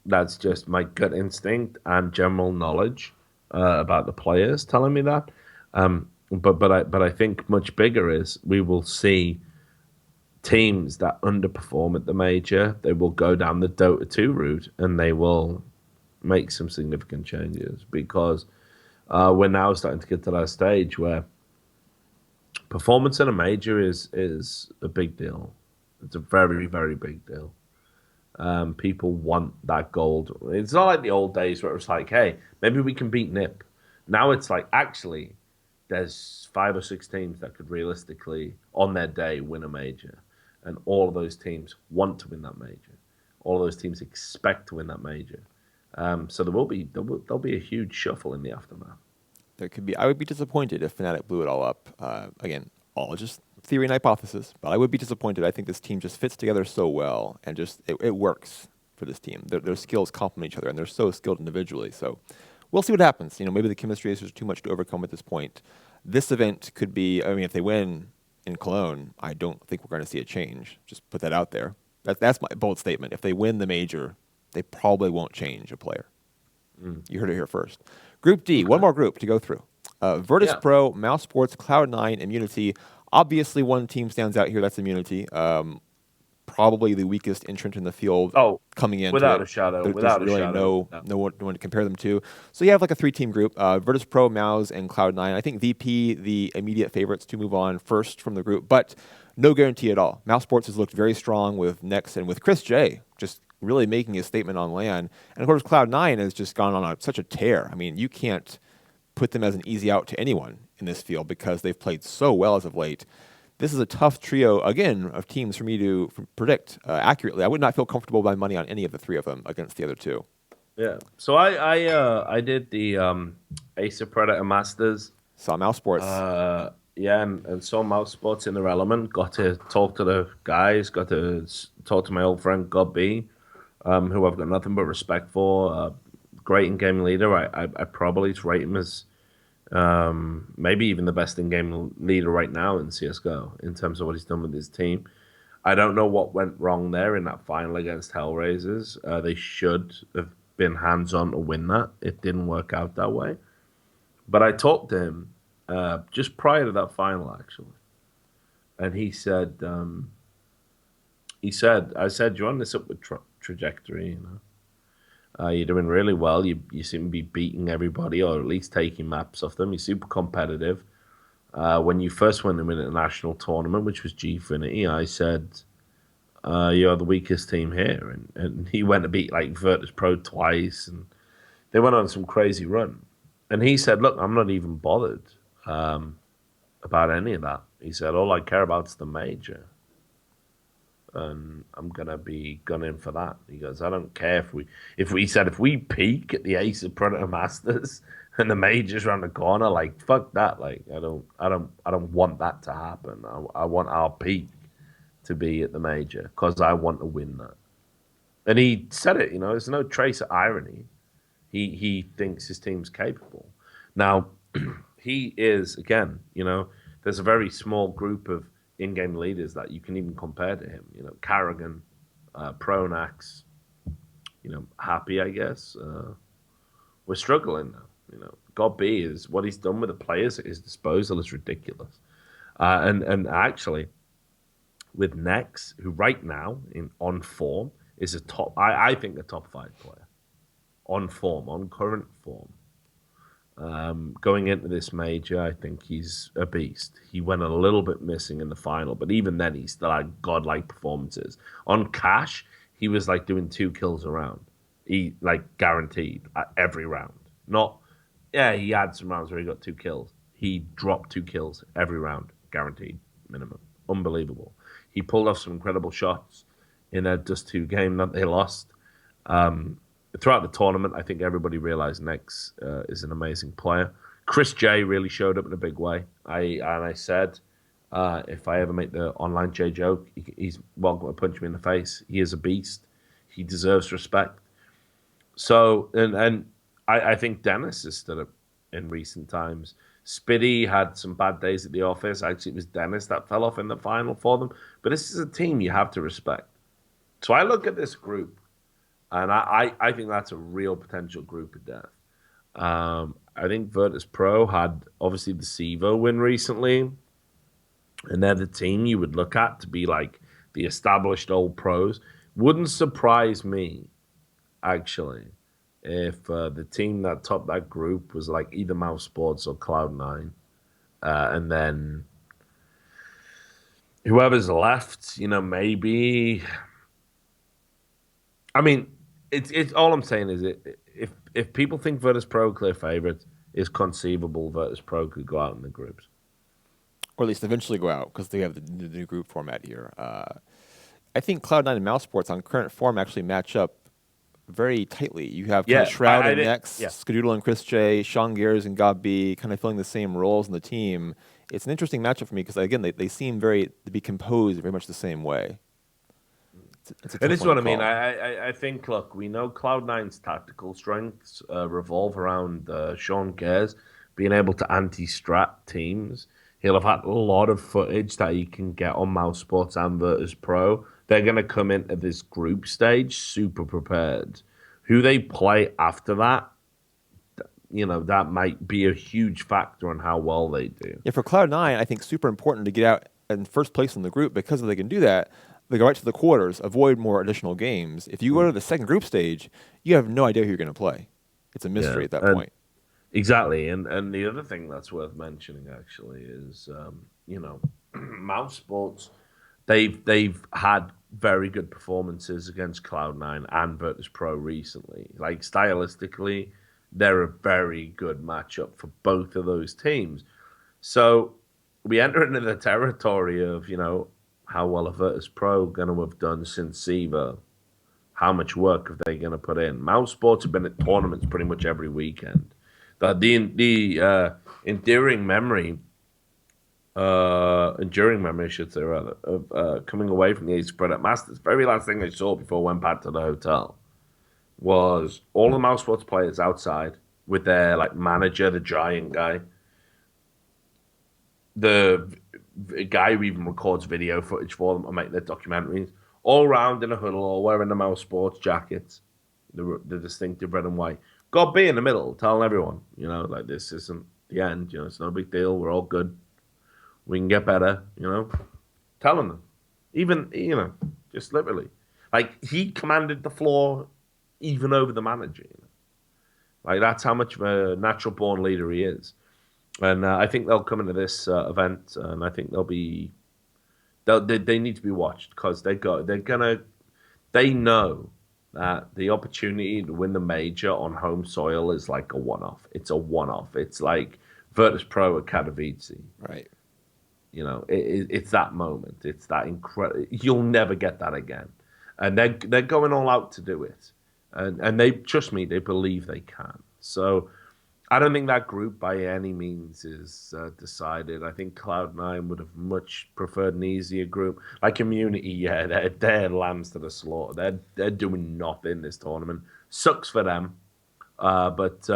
That's just my gut instinct and general knowledge about the players telling me that. But I think much bigger is we will see teams that underperform at the major. They will go down the Dota 2 route and they will make some significant changes because we're now starting to get to that stage where performance in a major is a big deal. It's a very, very big deal. People want that gold. It's not like the old days where it was like, hey, maybe we can beat Nip. Now it's like, actually, there's 5 or 6 teams that could realistically, on their day, win a major. And all of those teams want to win that major. All of those teams expect to win that major. So there'll be a huge shuffle in the aftermath.
There could be. I would be disappointed if Fnatic blew it all up. Again, all just theory and hypothesis, but I would be disappointed. I think this team just fits together so well, and just it works for this team. Their skills complement each other, and they're so skilled individually. So we'll see what happens. Maybe the chemistry is just too much to overcome at this point. This event could be. I mean, if they win in Cologne, I don't think we're going to see a change. Just put that out there. That's my bold statement. If they win the major, they probably won't change a player. You heard it here first. Group D, one more group to go through. Virtus
Yeah.
Pro, Mouse Sports, Cloud9, Immunity. Obviously, one team stands out here. That's Immunity. Probably the weakest entrant in the field
Oh,
coming into
without
it.
a shadow.
There's
Without a
really
shadow.
no one to compare them to. So you have like a 3-team group: Virtus Pro, Mouse, and Cloud9. I think VP the immediate favorites to move on first from the group, but no guarantee at all. Mouse Sports has looked very strong with Nex and with Chris J, just really making a statement on LAN. And of course, Cloud9 has just gone on such a tear. I mean, you can't put them as an easy out to anyone in this field because they've played so well as of late. This is a tough trio, again, of teams for me to predict accurately. I would not feel comfortable by money on any of the three of them against the other two.
Yeah. So I did the Ace of Predator Masters.
Saw Mouse Sports.
Yeah, and saw Mouse Sports in their element. Got to talk to the guys. Got to talk to my old friend God B, who I've got nothing but respect for. Great in game leader. I probably rate him as maybe even the best in game leader right now in CS:GO in terms of what he's done with his team. I don't know what went wrong there in that final against Hellraisers. They should have been hands-on to win that. It didn't work out that way. But I talked to him just prior to that final, actually, and I said, you're on this upward trajectory. You're doing really well. You seem to be beating everybody, or at least taking maps off them. You're super competitive. When you first went to win a national tournament, which was Gfinity, I said, you're the weakest team here. And he went to beat like Virtus Pro twice, and they went on some crazy run. And he said, look, I'm not even bothered about any of that. He said, all I care about is the major. And I'm going to be gunning for that. He goes, I don't care if we peak at the Ace of Predator Masters and the majors around the corner, like, fuck that. Like, I don't want that to happen. I want our peak to be at the major because I want to win that. And he said it, there's no trace of irony. He thinks his team's capable. Now, he is, again, there's a very small group of in-game leaders that you can even compare to him. Carrigan, Pronax, Happy, I guess. We're struggling now. God B is what he's done with the players at his disposal is ridiculous. And actually, with Nex, who right now on form is I think a top 5 player. On form, on current form. Going into this major, I think he's a beast. He went a little bit missing in the final, but even then, he still had godlike performances. On Cash, he was like doing 2 kills a round. He guaranteed at every round. He had some rounds where he got 2 kills. He dropped 2 kills every round, guaranteed minimum. Unbelievable. He pulled off some incredible shots in a Dust 2 game that they lost. Throughout the tournament, I think everybody realized Nex is an amazing player. Chris J really showed up in a big way. I said, if I ever make the online J joke, he's welcome to punch me in the face. He is a beast. He deserves respect. So, and I think Dennis has stood up in recent times. Spiddy had some bad days at the office. Actually, it was Dennis that fell off in the final for them. But this is a team you have to respect. So I look at this group, and I think that's a real potential group of death. I think Virtus Pro had, obviously, the Sevo win recently. And they're the team you would look at to be like the established old pros. Wouldn't surprise me, actually, if the team that topped that group was like either Mouse Sports or Cloud9. And then whoever's left, maybe... I mean, it's all I'm saying is if people think Virtus Pro clear favorites, it's conceivable Virtus Pro could go out in the groups.
Or at least eventually go out because they have the new group format here. I think Cloud9 and Mouse Sports on current form actually match up very tightly. You have kind of Shroud and Nex, Skadoodle and Chris J, Sean Gears and God B kind of filling the same roles in the team. It's an interesting matchup for me because, again, they seem to be composed very much the same way.
And this is what I mean. I think, look, we know Cloud9's tactical strengths revolve around Sean Gears being able to anti-strat teams. He'll have had a lot of footage that he can get on Mouse Sports and Virtus Pro. They're going to come into this group stage super prepared. Who they play after that, that might be a huge factor on how well they do.
Yeah, for Cloud9, I think super important to get out in first place in the group because if they can do that, they go right to the quarters, avoid more additional games. If you go to the second group stage, you have no idea who you're going to play. It's a mystery at that point.
Exactly, and the other thing that's worth mentioning actually is, Mouse Sports, they've had very good performances against Cloud9 and Virtus Pro recently. Like stylistically, they're a very good matchup for both of those teams. So we enter into the territory of how well a Virtus Pro going to have done since SIVA. How much work are they going to put in? Mouse Sports have been at tournaments pretty much every weekend. The enduring memory, I should say, rather, of coming away from the Ace of Predator Masters, very last thing I saw before I went back to the hotel was all the Mouse Sports players outside with their manager, the giant guy. The a guy who even records video footage for them to make their documentaries, all around in a huddle, all wearing the Mouse sports jackets, the distinctive red and white. God be in the middle, telling everyone, like this isn't the end. It's no big deal. We're all good. We can get better. Telling them, even just literally, like he commanded the floor, even over the manager. Like that's how much of a natural born leader he is. And I think they'll come into this event, and I think they need to be watched because they know that the opportunity to win the major on home soil is like a one-off. It's a one-off. It's like Virtus Pro at Katowice.
Right.
It's that moment. It's that incredible. You'll never get that again, and they're going all out to do it, and they trust me. They believe they can. So I don't think that group by any means is decided. I think Cloud9 would have much preferred an easier group. Like Community, yeah, they're lambs to the slaughter. They're doing nothing this tournament. Sucks for them, but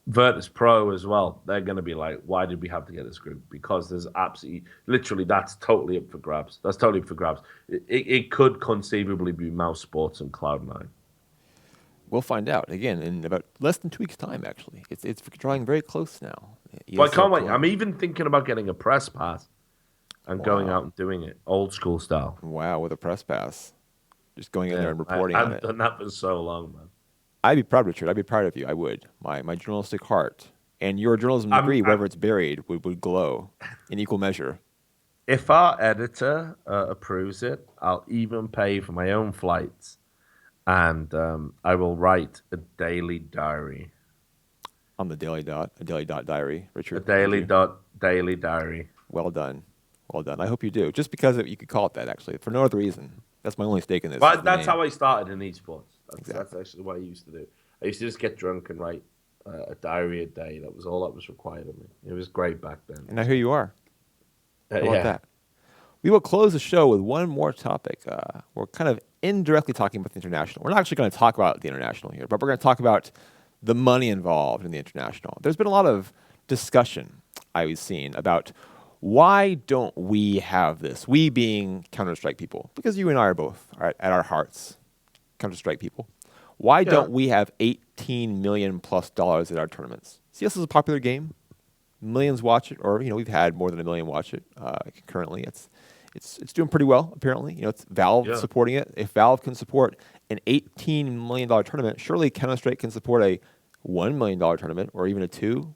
Virtus Pro as well. They're going to be like, why did we have to get this group? Because there's absolutely, literally, that's totally up for grabs. That's totally up for grabs. It could conceivably be Mouse Sports and Cloud9.
We'll find out again in about less than 2 weeks' time. Actually, it's drawing very close now.
Well, I can't wait. I'm even thinking about getting a press pass and going out and doing it old school style.
Wow, with a press pass, just going in there and reporting on it.
I've done that for so long, man.
I'd be proud, Richard. I'd be proud of you. I would. My journalistic heart and your journalism degree, wherever it's buried, would glow in equal measure.
If our editor approves it, I'll even pay for my own flights. And I will write a daily diary.
On the daily dot diary, Richard.
A daily diary.
Well done. Well done. I hope you do. Just because you could call it that, actually. For no other reason. That's my only stake in this.
But that's how I started in esports. That's actually what I used to do. I used to just get drunk and write a diary a day. That was all that was required of me. It was great back then.
And now here you are. How about that? We will close the show with one more topic. We're kind of indirectly talking about the international. We're not actually going to talk about the international here, but we're going to talk about the money involved in the international. There's been a lot of discussion I've seen about why don't we have this? We being Counter-Strike people, because you and I are both at our hearts Counter-Strike people. Why don't we have $18 million plus at our tournaments? CS is a popular game. Millions watch it, or we've had more than 1 million watch it currently. It's doing pretty well, apparently. It's Valve supporting it. If Valve can support an $18 million tournament, surely Counter-Strike can support a $1 million tournament, or even a 2,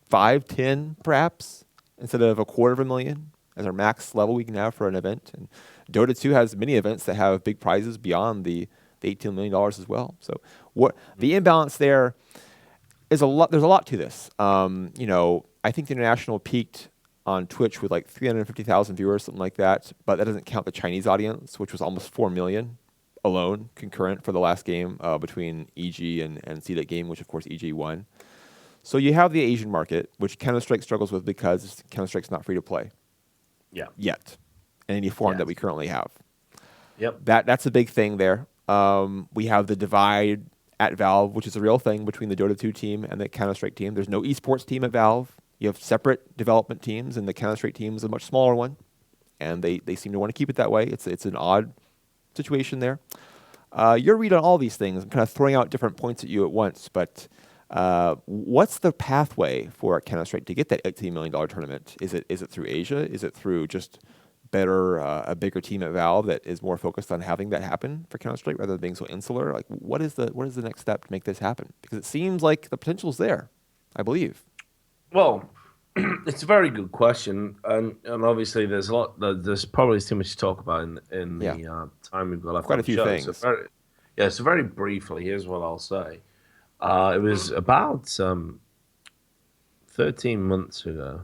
5, 10, perhaps, instead of $250,000 as our max level we can have for an event. And Dota 2 has many events that have big prizes beyond the $18 million as well. So the imbalance there is a lot. There's a lot to this. I think the international peaked on Twitch with like 350,000 viewers, something like that. But that doesn't count the Chinese audience, which was almost 4 million alone, concurrent for the last game between EG and CDET game, which of course EG won. So you have the Asian market, which Counter-Strike struggles with because Counter-Strike's not free to play. Yeah. Yet. In any form that we currently have.
Yep.
That's a big thing there. We have the divide at Valve, which is a real thing between the Dota 2 team and the Counter-Strike team. There's no esports team at Valve. You have separate development teams, and the Counter-Strike team is a much smaller one. And they seem to want to keep it that way. It's an odd situation there. Your read on all these things. I'm kind of throwing out different points at you at once, but what's the pathway for Counter-Strike to get that $18 million tournament? Is it through Asia? Is it through just a bigger team at Valve that is more focused on having that happen for Counter-Strike rather than being so insular? Like, what is the next step to make this happen? Because it seems like the potential's there, I believe.
Well, it's a very good question, and obviously there's a lot. There's probably too much to talk about in the time we've got left.
Quite a few things.
So very briefly, here's what I'll say. It was about 13 months ago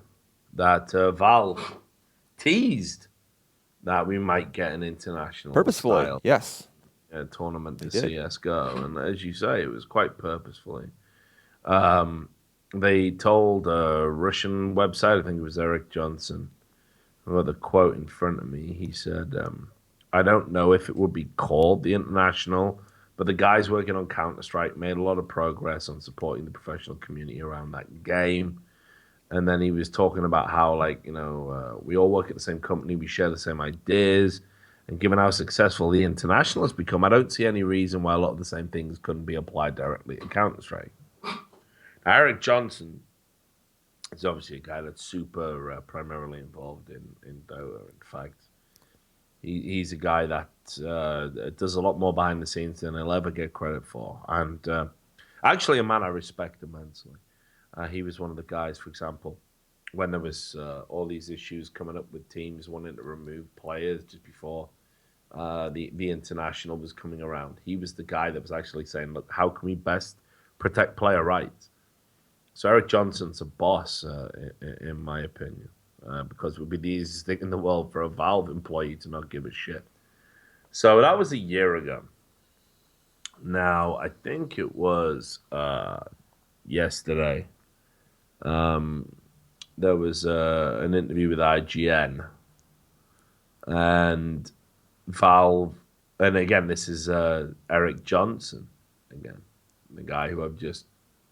that Valve teased that we might get an international
purposefully,
style, tournament to CSGO, and as you say, it was quite purposefully. They told a Russian website, I think it was Eric Johnson, who had the quote in front of me. He said, I don't know if it would be called the International, but the guys working on Counter-Strike made a lot of progress on supporting the professional community around that game. And then he was talking about how, like, we all work at the same company, we share the same ideas. And given how successful the international has become, I don't see any reason why a lot of the same things couldn't be applied directly to Counter-Strike. Eric Johnson is obviously a guy that's super primarily involved in DOTA. In fact, he's a guy that does a lot more behind the scenes than he'll ever get credit for. And actually, a man I respect immensely. He was one of the guys, for example, when there was all these issues coming up with teams wanting to remove players just before the international was coming around. He was the guy that was actually saying, look, how can we best protect player rights? So Eric Johnson's a boss, in my opinion, because it would be the easiest thing in the world for a Valve employee to not give a shit. So that was a year ago. Now, I think it was yesterday. There was an interview with IGN, and Valve, and again, this is Eric Johnson, again, the guy who I've just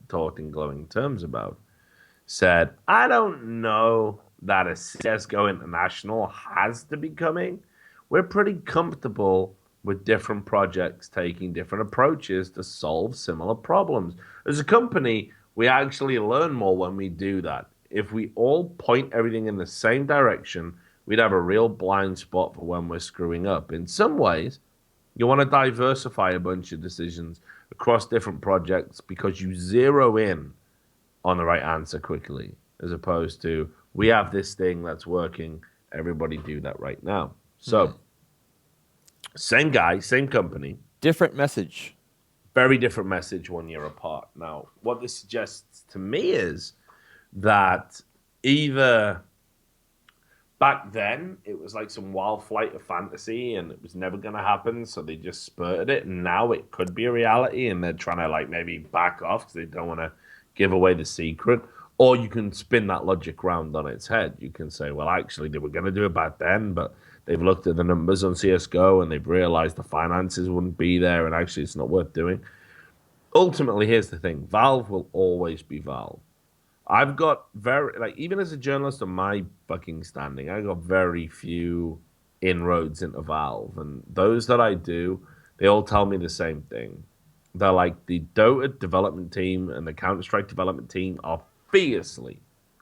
talked in glowing terms about, said, I don't know that a CSGO International has to be coming. We're pretty comfortable with different projects taking different approaches to solve similar problems. As a company, we actually learn more when we do that. If we all point everything in the same direction, we'd have a real blind spot for when we're screwing up. In some ways, you want to diversify a bunch of decisions across different projects because you zero in on the right answer quickly, as opposed to, we have this thing that's working, everybody do that right now. So, same guy, same company.
Different message.
Very different message 1 year apart. Now, what this suggests to me is that either back then it was like some wild flight of fantasy and it was never going to happen, so they just spurted it, and now it could be a reality and they're trying to like maybe back off because they don't want to give away the secret. Or you can spin that logic round on its head. You can say, well, actually, they were going to do it back then, but they've looked at the numbers on CSGO and they've realized the finances wouldn't be there and actually it's not worth doing. Ultimately, here's the thing. Valve will always be Valve. I've got even as a journalist on my fucking standing, I got very few inroads into Valve. And those that I do, they all tell me the same thing. They're like, the Dota development team and the Counter-Strike development team are fiercely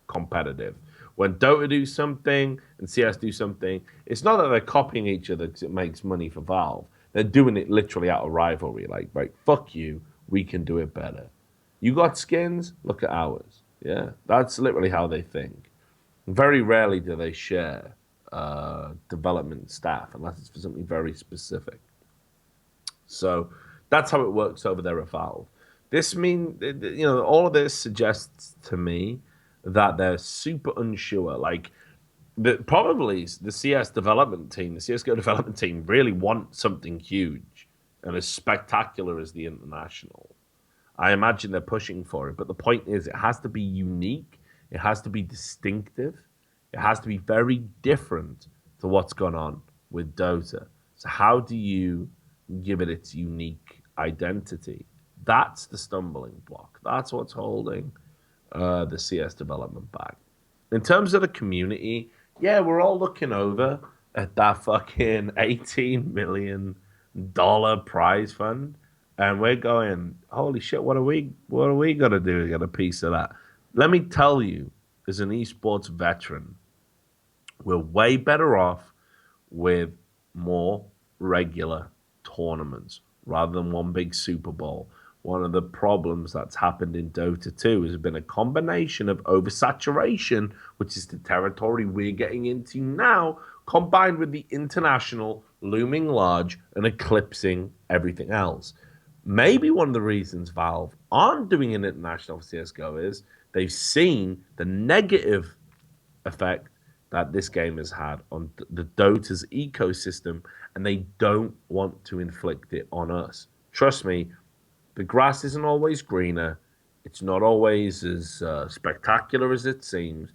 competitive. When Dota do something and CS do something, it's not that they're copying each other because it makes money for Valve. They're doing it literally out of rivalry. Like, right, fuck you, we can do it better. You got skins? Look at ours. Yeah, that's literally how they think. Very rarely do they share development staff unless it's for something very specific. So that's how it works over there at Valve. All of this suggests to me that they're super unsure. Like, probably the CS development team, the CSGO development team, really want something huge and as spectacular as the international. I imagine they're pushing for it, but the point is, it has to be unique, it has to be distinctive, it has to be very different to what's gone on with Dota. So how do you give it its unique identity? That's the stumbling block. That's what's holding the CS development back. In terms of the community, yeah, we're all looking over at that fucking $18 million prize fund. And we're going, holy shit, what are we gonna do to get a piece of that? Let me tell you, as an esports veteran, we're way better off with more regular tournaments rather than one big Super Bowl. One of the problems that's happened in Dota 2 has been a combination of oversaturation, which is the territory we're getting into now, combined with the international looming large and eclipsing everything else. Maybe one of the reasons Valve aren't doing an international CSGO is they've seen the negative effect that this game has had on the Dota's ecosystem, and they don't want to inflict it on us. Trust me, the grass isn't always greener. It's not always as spectacular as it seems.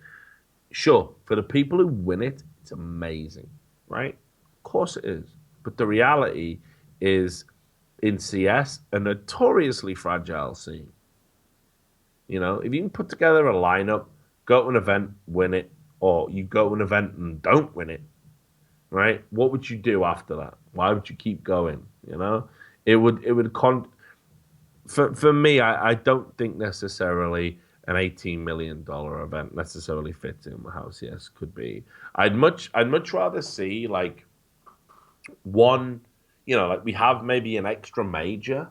Sure, for the people who win it, it's amazing, right? Of course it is. But the reality is, in CS, a notoriously fragile scene. You know, if you can put together a lineup go to an event, win it, or you go to an event and don't win it, right? What would you do after that? Why would you keep going? You know, for me, I don't think necessarily an $18 million event necessarily fits in with how CS could be. I'd much rather see like one, like we have maybe an extra major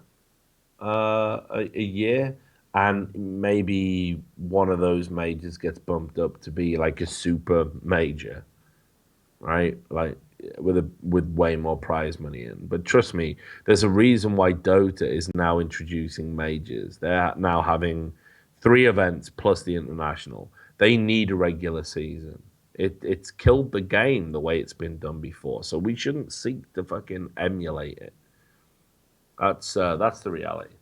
a year, and maybe one of those majors gets bumped up to be like a super major, right? Like with way more prize money in. But trust me, there's a reason why Dota is now introducing majors. They're now having 3 events plus the international. They need a regular season. It's killed the game the way it's been done before. So we shouldn't seek to fucking emulate it. That's the reality.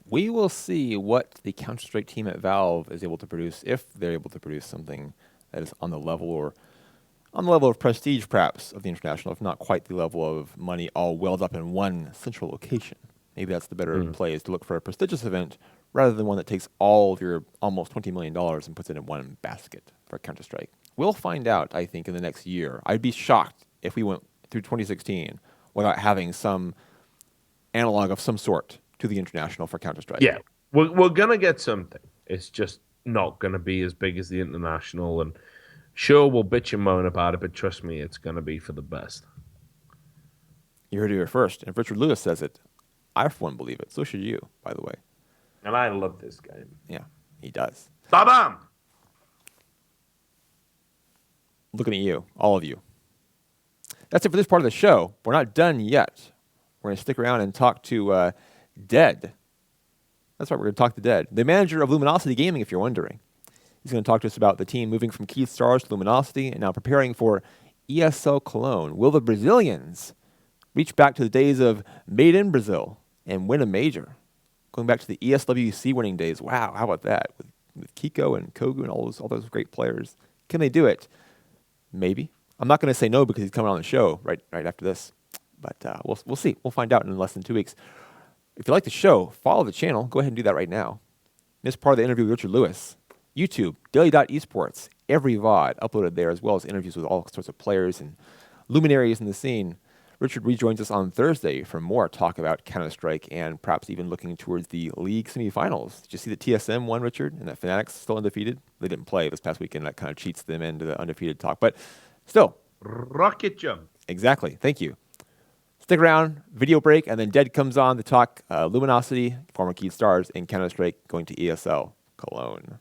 We will see what the Counter-Strike team at Valve is able to produce, if they're able to produce something that is on the level of prestige, perhaps, of the international, if not quite the level of money all welled up in one central location. Maybe that's the better play, is to look for a prestigious event rather than one that takes all of your almost $20 million and puts it in one basket for Counter-Strike. We'll find out, I think, in the next year. I'd be shocked if we went through 2016 without having some analog of some sort to the international for Counter-Strike.
Yeah, we're going to get something. It's just not going to be as big as the international. And sure, we'll bitch and moan about it, but trust me, it's going to be for the best.
You heard it here first. And if Richard Lewis says it, I, for one, believe it. So should you, by the way.
And I love this game.
Yeah, he does.
Ba-bam!
Looking at you, all of you. That's it for this part of the show. We're not done yet. We're going to stick around and talk to Dead. That's right, we're going to talk to Dead, the manager of Luminosity Gaming, if you're wondering. He's going to talk to us about the team moving from Keith Stars to Luminosity and now preparing for ESL Cologne. Will the Brazilians reach back to the days of Made in Brazil and win a major? Going back to the ESWC winning days. Wow, how about that? With Kiko and Kogu and all those great players. Can they do it? Maybe. I'm not going to say no because he's coming on the show right after this. But we'll see. We'll find out in less than 2 weeks. If you like the show, follow the channel. Go ahead and do that right now. This part of the interview with Richard Lewis. YouTube, daily.esports. Every VOD uploaded there, as well as interviews with all sorts of players and luminaries in the scene. Richard rejoins us on Thursday for more talk about Counter-Strike and perhaps even looking towards the league semifinals. Did you see the TSM won, Richard, and that Fnatic's still undefeated? They didn't play this past weekend. That kind of cheats them into the undefeated talk. But still.
Rocket jump.
Exactly. Thank you. Stick around, video break, and then Dead comes on to talk Luminosity, former Keith Stars, and Counter-Strike going to ESL Cologne.